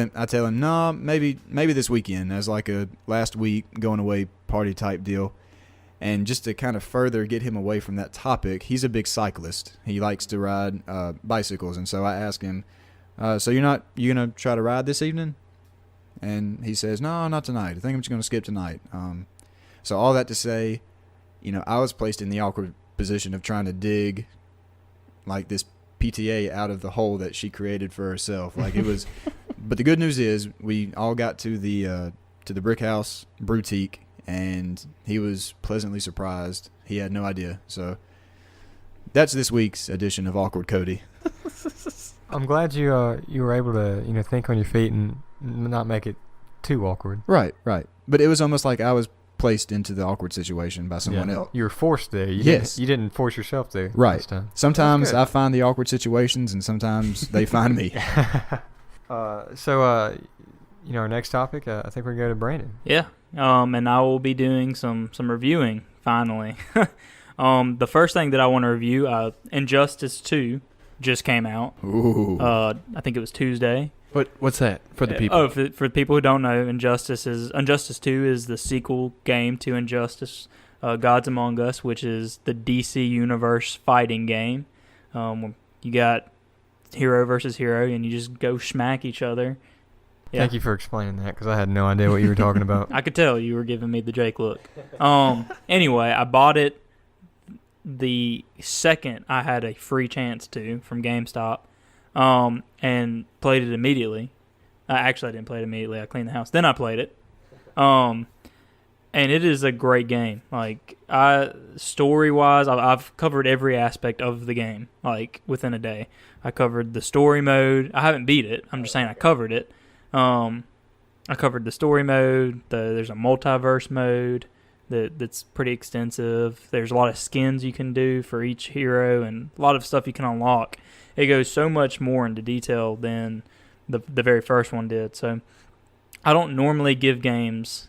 him, "No, maybe this weekend as like a last week going away party type deal." And just to kind of further get him away from that topic, he's a big cyclist. He likes to ride bicycles. And so I asked him, "So you gonna try to ride this evening?" And he says, "No, not tonight. I think I'm just gonna skip tonight." So all that to say, I was placed in the awkward position of trying to dig like this PTA out of the hole that she created for herself. Like it was, but the good news is we all got to the Brick House Boutique, and he was pleasantly surprised. He had no idea. So that's this week's edition of Awkward Cody. I'm glad you were able to think on your feet and not make it too awkward. Right. But it was almost like I was placed into the awkward situation by someone else. You were forced there. You didn't force yourself there. Right. This time. Sometimes I find the awkward situations, and sometimes they find me. So our next topic, I think we're going to go to Brandon. Yeah. And I will be doing some reviewing finally. The first thing that I want to review, Injustice 2 just came out. Ooh. I think it was Tuesday. What's that for the people? For the people who don't know, Injustice 2 is the sequel game to Injustice Gods Among Us, which is the DC Universe fighting game. You got hero versus hero, and you just go smack each other. Yeah. Thank you for explaining that, because I had no idea what you were talking about. I could tell you were giving me the Jake look. Anyway, I bought it the second I had a free chance to from GameStop, and played it immediately. Actually, I didn't play it immediately. I cleaned the house. Then I played it. And it is a great game. Like, story-wise, I've covered every aspect of the game, like, within a day. I covered the story mode. I haven't beat it. I'm just saying I covered it. I covered the story mode. There's a multiverse mode that's pretty extensive. There's a lot of skins you can do for each hero and a lot of stuff you can unlock. It goes so much more into detail than the very first one did. So I don't normally give games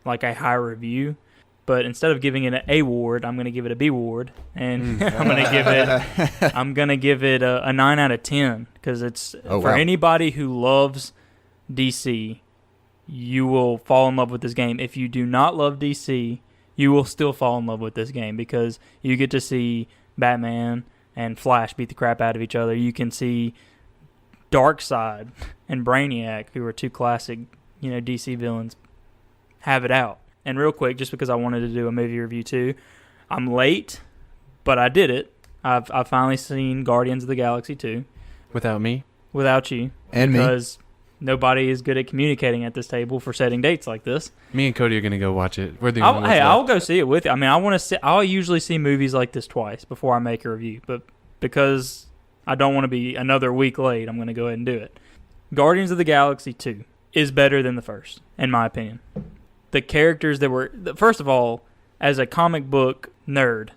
like a high review, but instead of giving it an A ward, I'm going to give it a B ward, and I'm going to give it a 9 out of 10 because it's for anybody who loves DC, you will fall in love with this game. If you do not love DC, you will still fall in love with this game because you get to see Batman and Flash beat the crap out of each other. You can see Darkseid and Brainiac, who are two classic, DC villains, have it out. And real quick, just because I wanted to do a movie review too, I'm late, but I did it. I've finally seen Guardians of the Galaxy 2. Without me? Without you. And because nobody is good at communicating at this table for setting dates like this. Me and Cody are going to go watch it. We're the only ones I'll go see it with you. I mean, I'll usually see movies like this twice before I make a review, but because I don't want to be another week late, I'm going to go ahead and do it. Guardians of the Galaxy 2 is better than the first, in my opinion. The characters that were... First of all, as a comic book nerd,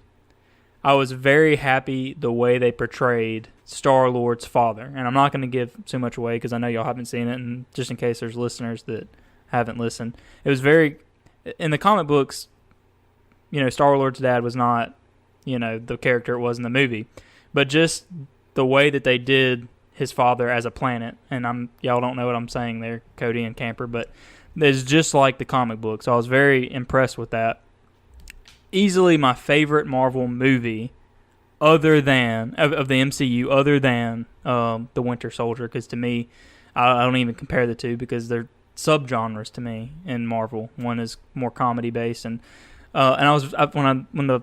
I was very happy the way they portrayed Star-Lord's father. And I'm not going to give too much away because I know y'all haven't seen it, and just in case there's listeners that haven't listened. It was very... In the comic books, Star-Lord's dad was not, the character it was in the movie. But just the way that they did his father as a planet, and y'all don't know what I'm saying there, Cody and Camper, but... It's just like the comic book, so I was very impressed with that. Easily my favorite Marvel movie, other than of the MCU, other than the Winter Soldier, because to me, I don't even compare the two because subgenres to me in Marvel. One is more comedy based, and when the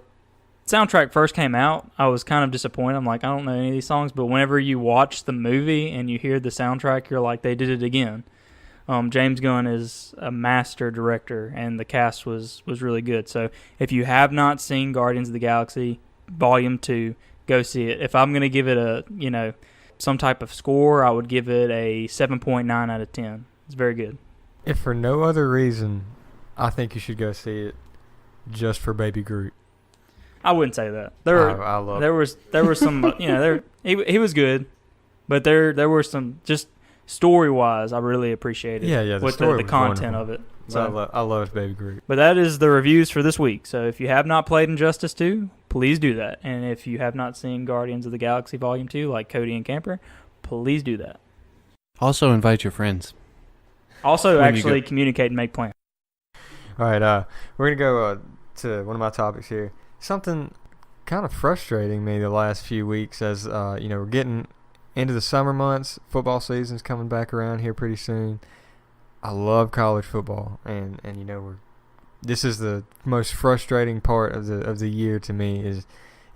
soundtrack first came out, I was kind of disappointed. I'm like, I don't know any of these songs, but whenever you watch the movie and you hear the soundtrack, you're like, they did it again. James Gunn is a master director, and the cast was really good. So if you have not seen Guardians of the Galaxy Volume 2, go see it. If I'm going to give it a, some type of score, I would give it a 7.9 out of 10. It's very good. If for no other reason, I think you should go see it just for Baby Groot. I wouldn't say that. I love there was some, he was good, but there were some just story-wise, I really appreciated the content of it. So I love Baby Groot. But that is the reviews for this week. So if you have not played Injustice 2, please do that. And if you have not seen Guardians of the Galaxy Volume 2, like Cody and Camper, please do that. Also invite your friends. Also actually communicate and make plans. All right, we're going to go to one of my topics here. Something kind of frustrating me the last few weeks as, we're getting into the summer months. Football season's coming back around here pretty soon. I love college football, and this is the most frustrating part of the year to me. Is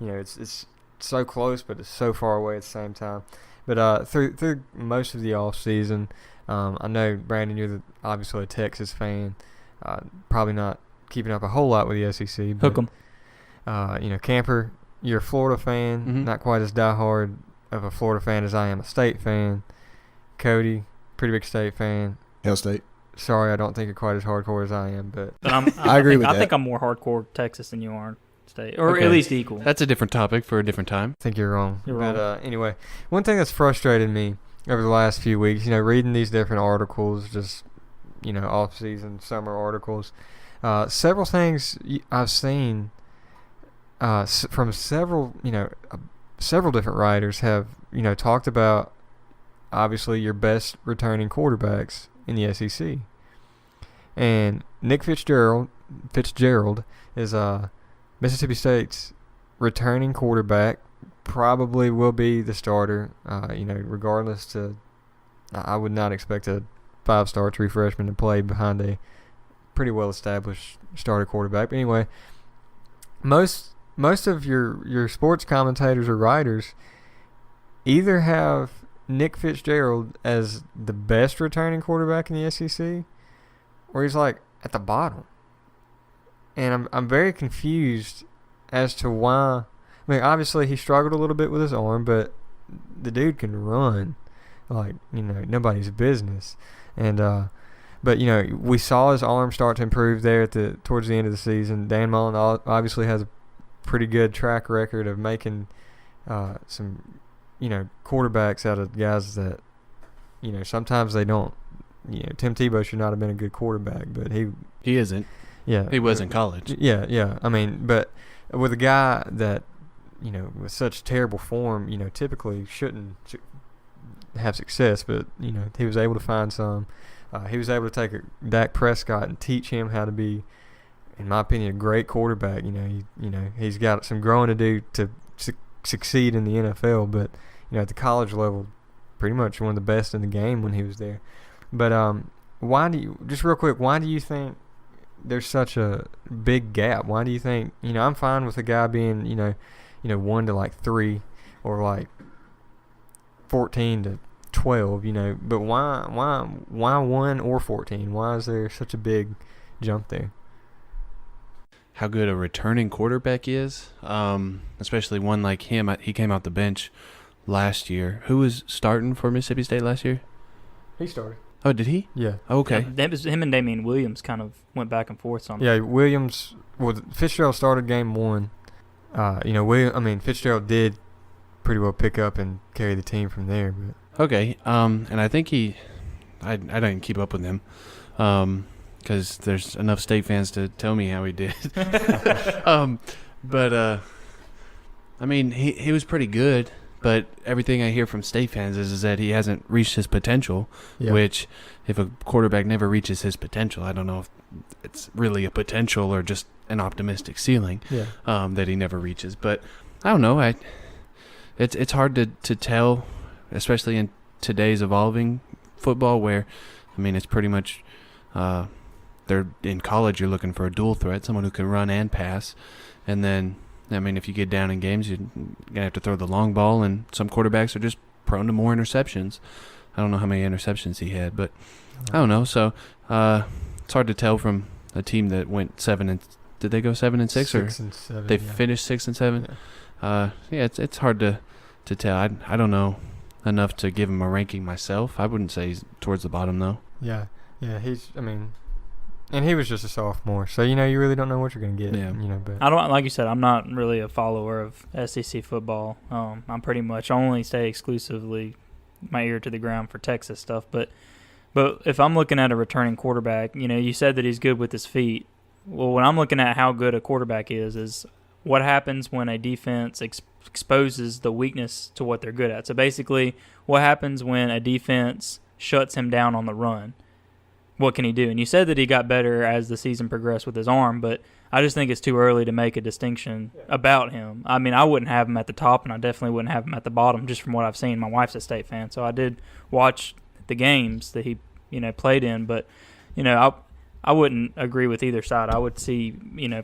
it's so close, but it's so far away at the same time. But through most of the off season, I know Brandon, you're obviously a Texas fan. Probably not keeping up a whole lot with the SEC. But, Hook 'em. Camper, you're a Florida fan, Mm-hmm. not quite as diehard of a Florida fan as I am a State fan. Cody, pretty big State fan. Hail State. Sorry, I don't think you're quite as hardcore as I am, but I agree with that. I think I'm more hardcore Texas than you are State, or Okay. at least equal. That's a different topic for a different time. I think you're wrong. You're but wrong. Anyway, one thing that's frustrated me over the last few weeks, reading these different articles, just off-season summer articles, several things I've seen from several different writers have talked about obviously your best returning quarterbacks in the SEC. And Nick Fitzgerald is Mississippi State's returning quarterback. Probably will be the starter. Regardless I would not expect a 5-star true freshman to play behind a pretty well established starter quarterback. But anyway, most most of your sports commentators or writers either have Nick Fitzgerald as the best returning quarterback in the SEC, or he's like at the bottom. And I'm very confused as to why. I mean, obviously he struggled a little bit with his arm, but the dude can run like, nobody's business. And but we saw his arm start to improve there towards the end of the season. Dan Mullen obviously has a pretty good track record of making some quarterbacks out of guys that sometimes they don't. Tim Tebow should not have been a good quarterback, but he isn't. Yeah, he was in college. Yeah. I mean, but with a guy that with such terrible form, typically shouldn't have success, but he was able to find some. He was able to take Dak Prescott and teach him how to be, in my opinion, a great quarterback. He's got some growing to do to succeed in the NFL, but at the college level, pretty much one of the best in the game when he was there. But why do you think there's such a big gap? Why do you think I'm fine with a guy being 1 to like 3 or like 14 to 12, but why 1 or 14? Why is there such a big jump there? How good a returning quarterback is, especially one like him. He came out the bench last year. Who was starting for Mississippi State last year? He started. Oh, did he? Yeah. Okay. Yeah, him and Damian Williams kind of went back and forth on. Yeah, Fitzgerald started game 1. Fitzgerald did pretty well pick up and carry the team from there. But. Okay. And I think I didn't keep up with him, because there's enough State fans to tell me how he did. He was pretty good. But everything I hear from State fans is that he hasn't reached his potential, which if a quarterback never reaches his potential, I don't know if it's really a potential or just an optimistic ceiling that he never reaches. But I don't know. It's hard to tell, especially in today's evolving football where, it's pretty much they're in college, you're looking for a dual threat, someone who can run and pass. And then if you get down in games, you're going to have to throw the long ball, and some quarterbacks are just prone to more interceptions. I don't know how many interceptions he had, but I don't know. So it's hard to tell from a team that went 7 – did they go 7-6 or 6 and 7? They finished 6 and 7? Yeah, it's hard to tell. I don't know enough to give him a ranking myself. I wouldn't say he's towards the bottom, though. Yeah, and he was just a sophomore, so you really don't know what you're going to get. Yeah. But I don't, like you said, I'm not really a follower of SEC football. I'm pretty much only stay exclusively my ear to the ground for Texas stuff. But if I'm looking at a returning quarterback, you said that he's good with his feet. Well, when I'm looking at how good a quarterback is what happens when a defense exposes the weakness to what they're good at. So basically, what happens when a defense shuts him down on the run? What can he do? And you said that he got better as the season progressed with his arm, but I just think it's too early to make a distinction about him. I wouldn't have him at the top, and I definitely wouldn't have him at the bottom just from what I've seen. My wife's a State fan, so I did watch the games that he played in, but I wouldn't agree with either side. I would see,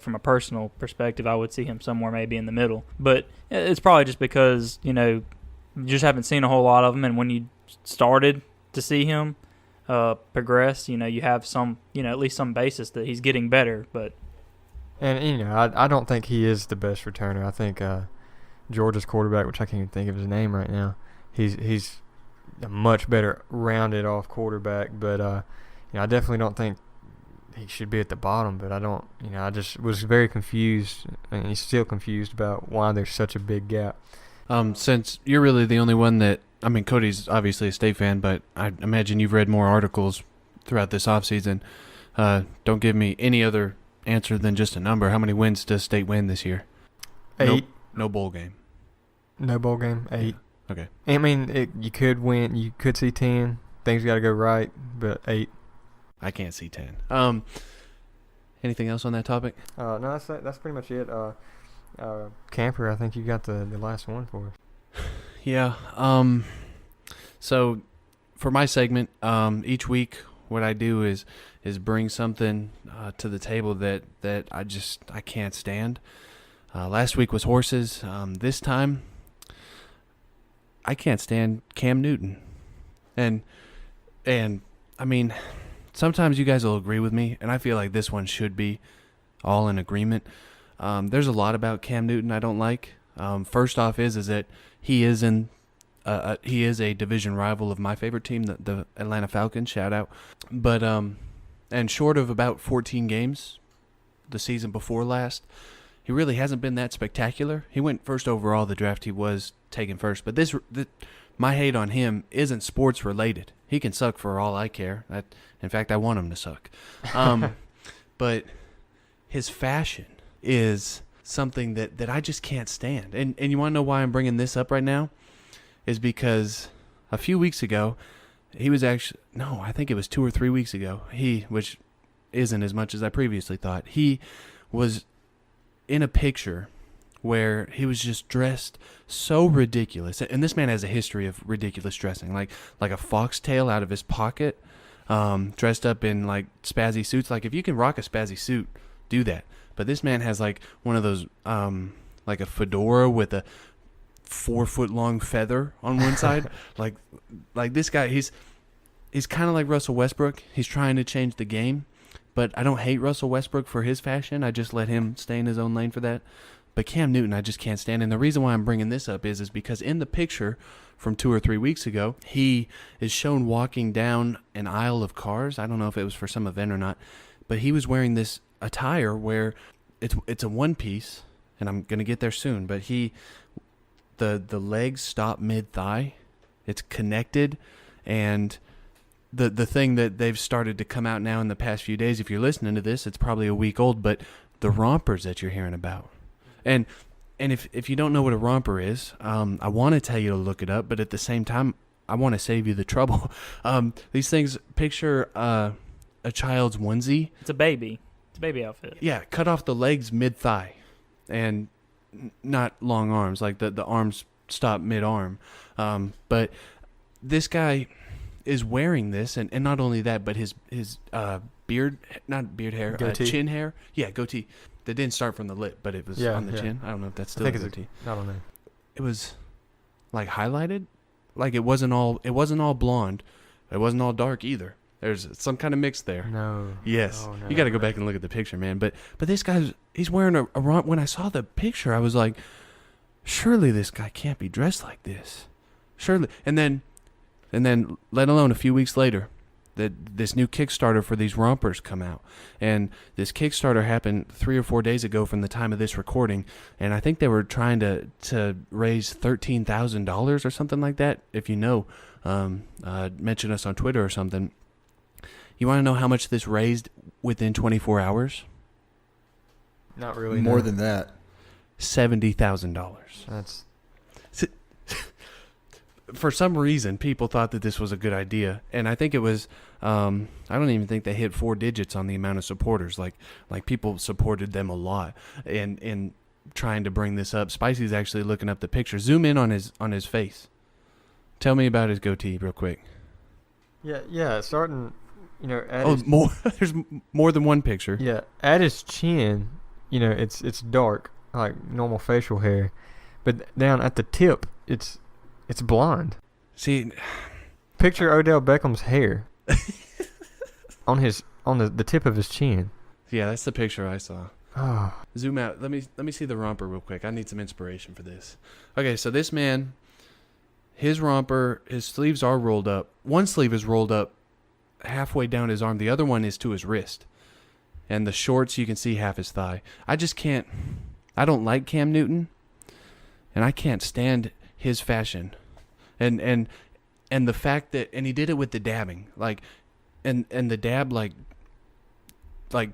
from a personal perspective, I would see him somewhere maybe in the middle. But it's probably just because, you just haven't seen a whole lot of him, and when you started to see him progress, you have some, at least some basis that he's getting better. But I don't think he is the best returner. I think Georgia's quarterback, which I can't even think of his name right now, he's a much better rounded off quarterback. But I definitely don't think he should be at the bottom. But I just was very confused, and he's still confused about why there's such a big gap. Since you're really the only one that, Cody's obviously a State fan, but I imagine you've read more articles throughout this offseason. Don't give me any other answer than just a number. How many wins does State win this year? 8. No bowl game. No bowl game. 8. Okay. You could win. You could see 10. Things got to go right, but 8. I can't see 10. Anything else on that topic? No, that's pretty much it. Camper, I think you got the last one for us. Yeah. So for my segment, each week what I do is bring something to the table that I can't stand. Last week was horses. This time, I can't stand Cam Newton. And I mean, sometimes you guys will agree with me, and I feel like this one should be all in agreement. There's a lot about Cam Newton I don't like. First off is that he is a division rival of my favorite team, the Atlanta Falcons. Shout out. But and short of about 14 games the season before last, he really hasn't been that spectacular. He went first overall the draft. He was taken first. But my hate on him isn't sports related. He can suck for all I care. In fact, I want him to suck. But his fashion is something that I just can't stand. And you want to know why I'm bringing this up right now? Is because a few weeks ago, he was actually, no, I think it was 2 or 3 weeks ago, which isn't as much as I previously thought, he was in a picture where he was just dressed so ridiculous. And this man has a history of ridiculous dressing, like a foxtail out of his pocket, dressed up in like spazzy suits. Like if you can rock a spazzy suit, do that. But this man has like one of those, like a fedora with a 4-foot-long feather on one side. like this guy, he's kind of like Russell Westbrook. He's trying to change the game, but I don't hate Russell Westbrook for his fashion. I just let him stay in his own lane for that. But Cam Newton, I just can't stand. And the reason why I'm bringing this up is because in the picture from 2 or 3 weeks ago, he is shown walking down an aisle of cars. I don't know if it was for some event or not, but he was wearing this attire where it's a one piece, and I'm gonna get there soon. But the legs stop mid thigh. It's connected, and the thing that they've started to come out now in the past few days. If you're listening to this, it's probably a week old, but the rompers that you're hearing about. And if you don't know what a romper is, I want to tell you to look it up, but at the same time, I want to save you the trouble. These things, picture a child's onesie. It's a baby. It's a baby outfit. Yeah, cut off the legs mid-thigh, and not long arms, like the arms stop mid-arm. But this guy is wearing this, and not only that, but his beard, not beard hair, chin hair. Yeah, goatee. That didn't start from the lip, but it was on the chin. I don't know if that's still a goatee. I don't know. It was like highlighted, like it wasn't all blonde, it wasn't all dark either. There's some kind of mix there. No. Yes. Oh, no, you got to go back and look at the picture, man. But this he's wearing a romper. When I saw the picture, I was like, surely this guy can't be dressed like this. Surely. And then let alone a few weeks later, this new Kickstarter for these rompers come out. And this Kickstarter happened 3 or 4 days ago from the time of this recording. And I think they were trying to raise $13,000 or something like that. If you know, mention us on Twitter or something. You want to know how much this raised within 24 hours? Not really. More than that. $70,000. That's... For some reason, people thought that this was a good idea, and I think it was. I don't even think they hit 4 digits on the amount of supporters. Like people supported them a lot, and trying to bring this up. Spicy's actually looking up the picture. Zoom in on his face. Tell me about his goatee real quick. Yeah. Starting, at more. There's more than one picture. Yeah, at his chin, it's dark like normal facial hair, but down at the tip, it's blonde. See, picture Odell Beckham's hair on the tip of his chin. Yeah, that's the picture I saw. Oh. Zoom out. Let me see the romper real quick. I need some inspiration for this. Okay, so this man, his romper, his sleeves are rolled up. One sleeve is rolled up halfway down his arm. The other one is to his wrist. And the shorts, you can see half his thigh. I don't like Cam Newton, and I can't stand his fashion. And the fact that, and he did it with the dabbing, and the dab like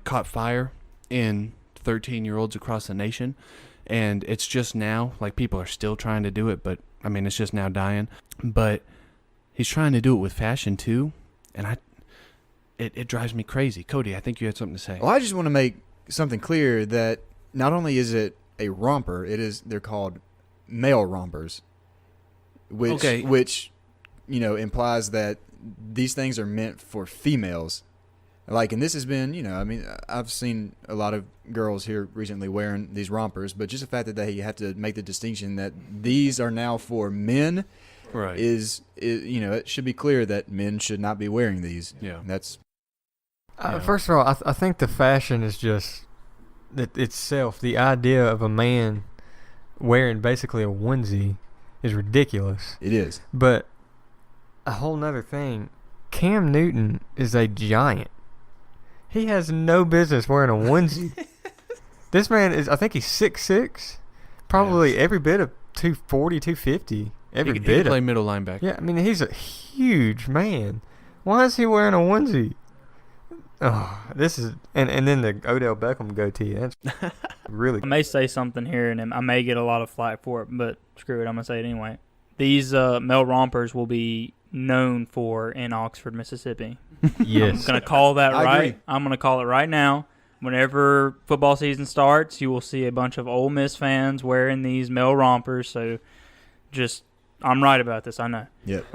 caught fire in 13-year-olds across the nation, and it's just now, like, people are still trying to do it, but I mean, it's just now dying. But he's trying to do it with fashion too, and it drives me crazy. Cody, I think you had something to say. Well, I just want to make something clear that not only is it a romper, they're called male rompers. Which implies that these things are meant for females. Like, and this has been, I mean, I've seen a lot of girls here recently wearing these rompers, but just the fact that they have to make the distinction that these are now for men, Right. is it should be clear that men should not be wearing these. Yeah. That's First of all, I think the fashion is just that itself. The idea of a man wearing basically a onesie is ridiculous. it is. But a whole nother thing, Cam Newton is a giant. He has no business wearing a onesie. This man is, I think he's 6'6", probably every bit of 240, 250. Every He bit can play of. middle linebacker. Yeah, I mean, he's a huge man. Why is he wearing a onesie? Oh, this is, and then the Odell Beckham goatee. That's really I may say something here, and I may get a lot of flack for it, but screw it, I'm going to say it anyway. These male rompers will be known for in Oxford, Mississippi. yes. I'm going to call that I right. agree. I'm going to call it right now. Whenever football season starts, you will see a bunch of Ole Miss fans wearing these male rompers. So just, I'm right about this, I know. Yep.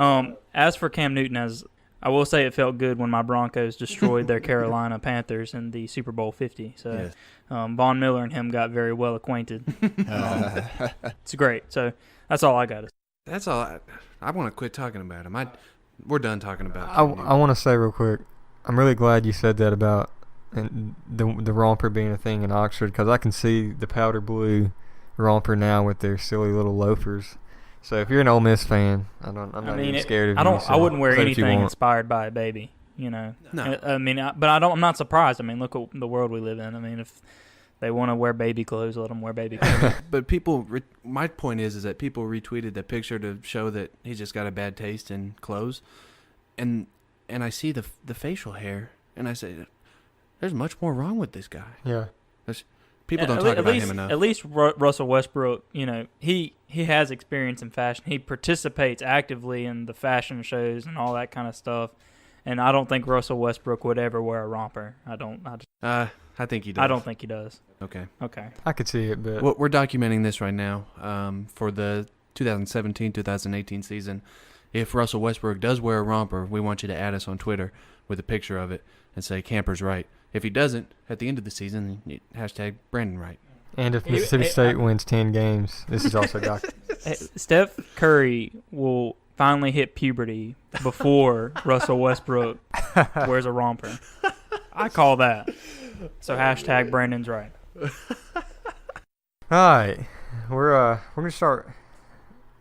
As for Cam Newton, I will say it felt good when my Broncos destroyed their Carolina Panthers in the Super Bowl 50. So Yes. Von Miller and him got very well acquainted. It's great. So that's all I got. That's all. I want to quit talking about him. We're done talking about I Cam Newton. want to say real quick, I'm really glad you said that about the romper being a thing in Oxford, because I can see the powder blue romper now with their silly little loafers. So if you're an Ole Miss fan, I'm not even scared of you. I wouldn't wear say what you anything want. inspired by a baby. No. I mean, I'm not surprised. I mean, look at the world we live in. I mean, if they want to wear baby clothes, let them wear baby clothes. But people, my point is that people retweeted the picture to show that he's just got a bad taste in clothes, and I see the facial hair, and I say, there's much more wrong with this guy. Yeah. People don't talk about him enough. At least Russell Westbrook, he has experience in fashion. He participates actively in the fashion shows and all that kind of stuff. And I don't think Russell Westbrook would ever wear a romper. I think he does. I don't think he does. Okay. I could see it, but Well, we're documenting this right now for the 2017-2018 season. If Russell Westbrook does wear a romper, we want you to add us on Twitter with a picture of it and say Camper's right. If he doesn't, at the end of the season, hashtag Brandon right. and if Mississippi State wins 10 games, this is also Steph Curry will finally hit puberty before Russell Westbrook wears a romper. I call that. So hashtag Brandon's right. All right, we're gonna start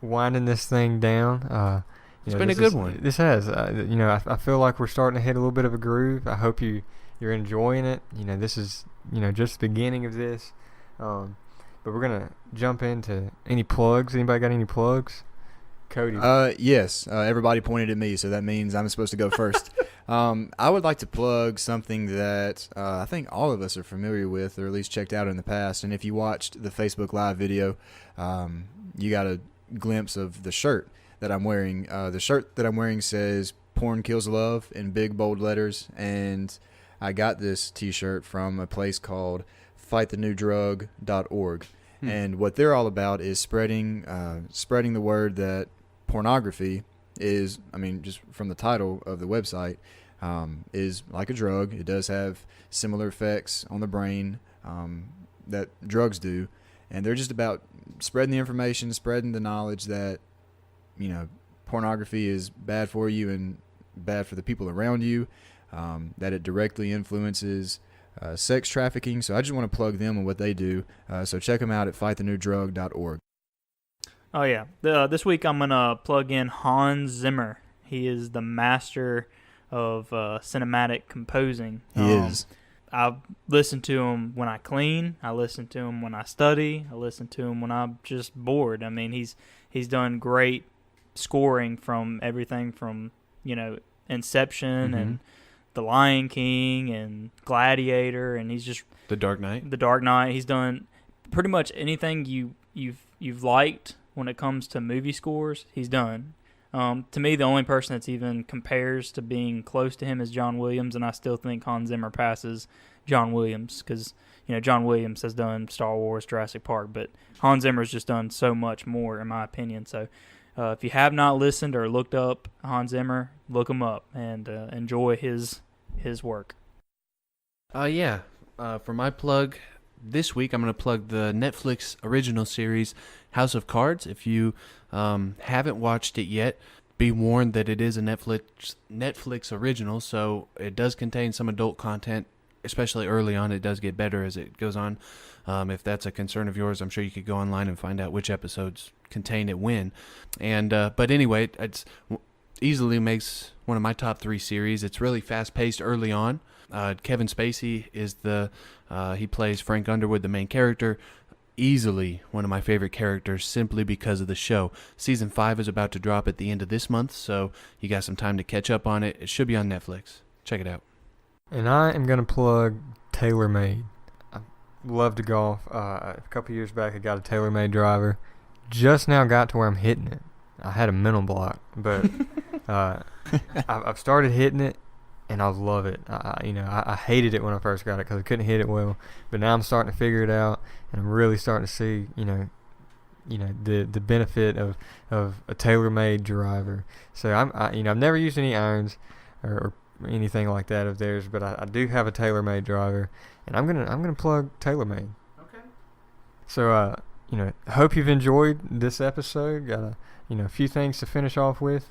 winding this thing down. It's been a good one. This has, I feel like we're starting to hit a little bit of a groove. I hope you're enjoying it. This is just the beginning of this. But we're gonna jump into any plugs. Anybody got any plugs? Cody. Yes. Everybody pointed at me, so that means I'm supposed to go first. I would like to plug something that I think all of us are familiar with, or at least checked out in the past. And if you watched the Facebook Live video, you got a glimpse of the shirt that I'm wearing. The shirt that I'm wearing says "Porn Kills Love" in big bold letters, and I got this T-shirt from a place called FightTheNewDrug.org. And what they're all about is spreading the word that pornography is, just from the title of the website, is like a drug. It does have similar effects on the brain that drugs do. And they're just about spreading the information, spreading the knowledge that, pornography is bad for you and bad for the people around you, that it directly influences sex trafficking. So I just want to plug them and what they do. So check them out at FightTheNewDrug.org. Oh, yeah. This week I'm going to plug in Hans Zimmer. He is the master of cinematic composing. He is. I listen to him when I clean. I listen to him when I study. I listen to him when I'm just bored. He's done great scoring from everything from, Inception and The Lion King and Gladiator, and he's just The Dark Knight. The Dark Knight. He's done pretty much anything you've liked when it comes to movie scores. He's done. To me, the only person that's even compares to being close to him is John Williams, and I still think Hans Zimmer passes John Williams because John Williams has done Star Wars, Jurassic Park, but Hans Zimmer's just done so much more, in my opinion. So if you have not listened or looked up Hans Zimmer, look him up and enjoy his work. Yeah. For my plug this week, I'm going to plug the Netflix original series House of Cards. If you haven't watched it yet, be warned that it is a Netflix original, so it does contain some adult content, especially early on. It does get better as it goes on. If that's a concern of yours, I'm sure you could go online and find out which episodes contain it when. And but anyway, it's easily makes one of my top 3 series. It's really fast-paced early on. Kevin Spacey is he plays Frank Underwood, the main character. Easily one of my favorite characters simply because of the show. Season 5 is about to drop at the end of this month, so you got some time to catch up on it. It should be on Netflix. Check it out. And I am going to plug TaylorMade. I love to golf. A couple years back, I got a TaylorMade driver. Just now got to where I'm hitting it. I had a mental block, but I've started hitting it, and I love it. I hated it when I first got it because I couldn't hit it well. But now I'm starting to figure it out, and I'm really starting to see, the benefit of a TaylorMade driver. So I've never used any irons or anything like that of theirs, but I do have a TaylorMade driver, and I'm gonna plug TaylorMade. Okay. So I hope you've enjoyed this episode. Got a few things to finish off with.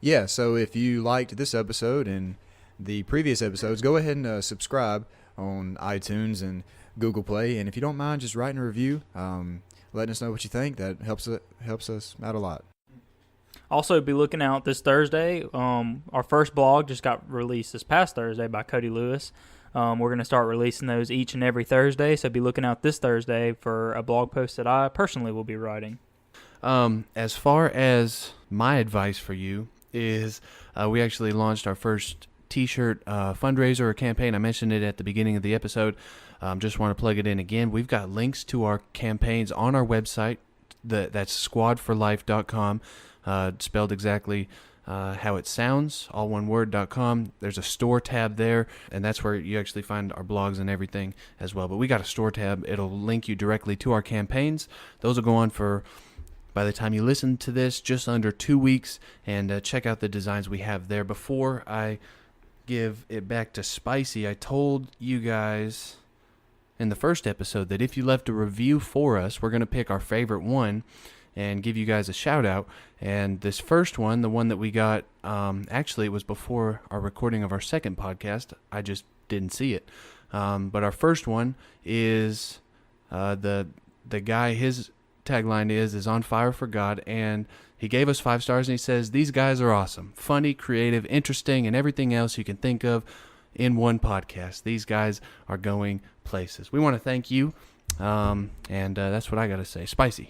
Yeah, so if you liked this episode and the previous episodes, go ahead and subscribe on iTunes and Google Play. And if you don't mind, just writing a review, letting us know what you think. That helps us out a lot. Also, be looking out this Thursday. Our first blog just got released this past Thursday by Cody Lewis. We're going to start releasing those each and every Thursday, so be looking out this Thursday for a blog post that I personally will be writing. As far as my advice for you is, we actually launched our first T-shirt fundraiser or campaign. I mentioned it at the beginning of the episode. Just want to plug it in again. We've got links to our campaigns on our website. That's squadforlife.com, spelled exactly how it sounds, all one word.com. There's a store tab there, and that's where you actually find our blogs and everything as well. But we got a store tab. It'll link you directly to our campaigns. Those will go on for, by the time you listen to this, just under 2 weeks, and check out the designs we have there. Before I give it back to Spicy, I told you guys in the first episode that if you left a review for us, we're going to pick our favorite one and give you guys a shout out. And this first one, the one that we got, actually it was before our recording of our second podcast. I just didn't see it. But our first one is the guy, his tagline is on fire for God, and he gave us 5 stars, and he says, "These guys are awesome, funny, creative, interesting, and everything else you can think of in one podcast. These guys are going places." We want to thank you, and that's what I got to say. Spicy.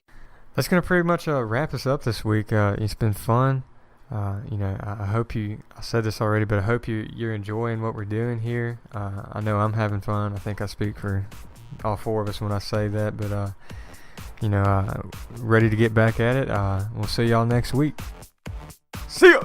That's going to pretty much wrap us up this week. It's been fun. I hope I said this already, but I hope you're enjoying what we're doing here. I know I'm having fun. I think I speak for all 4 of us when I say that, but ready to get back at it. We'll see y'all next week. See ya!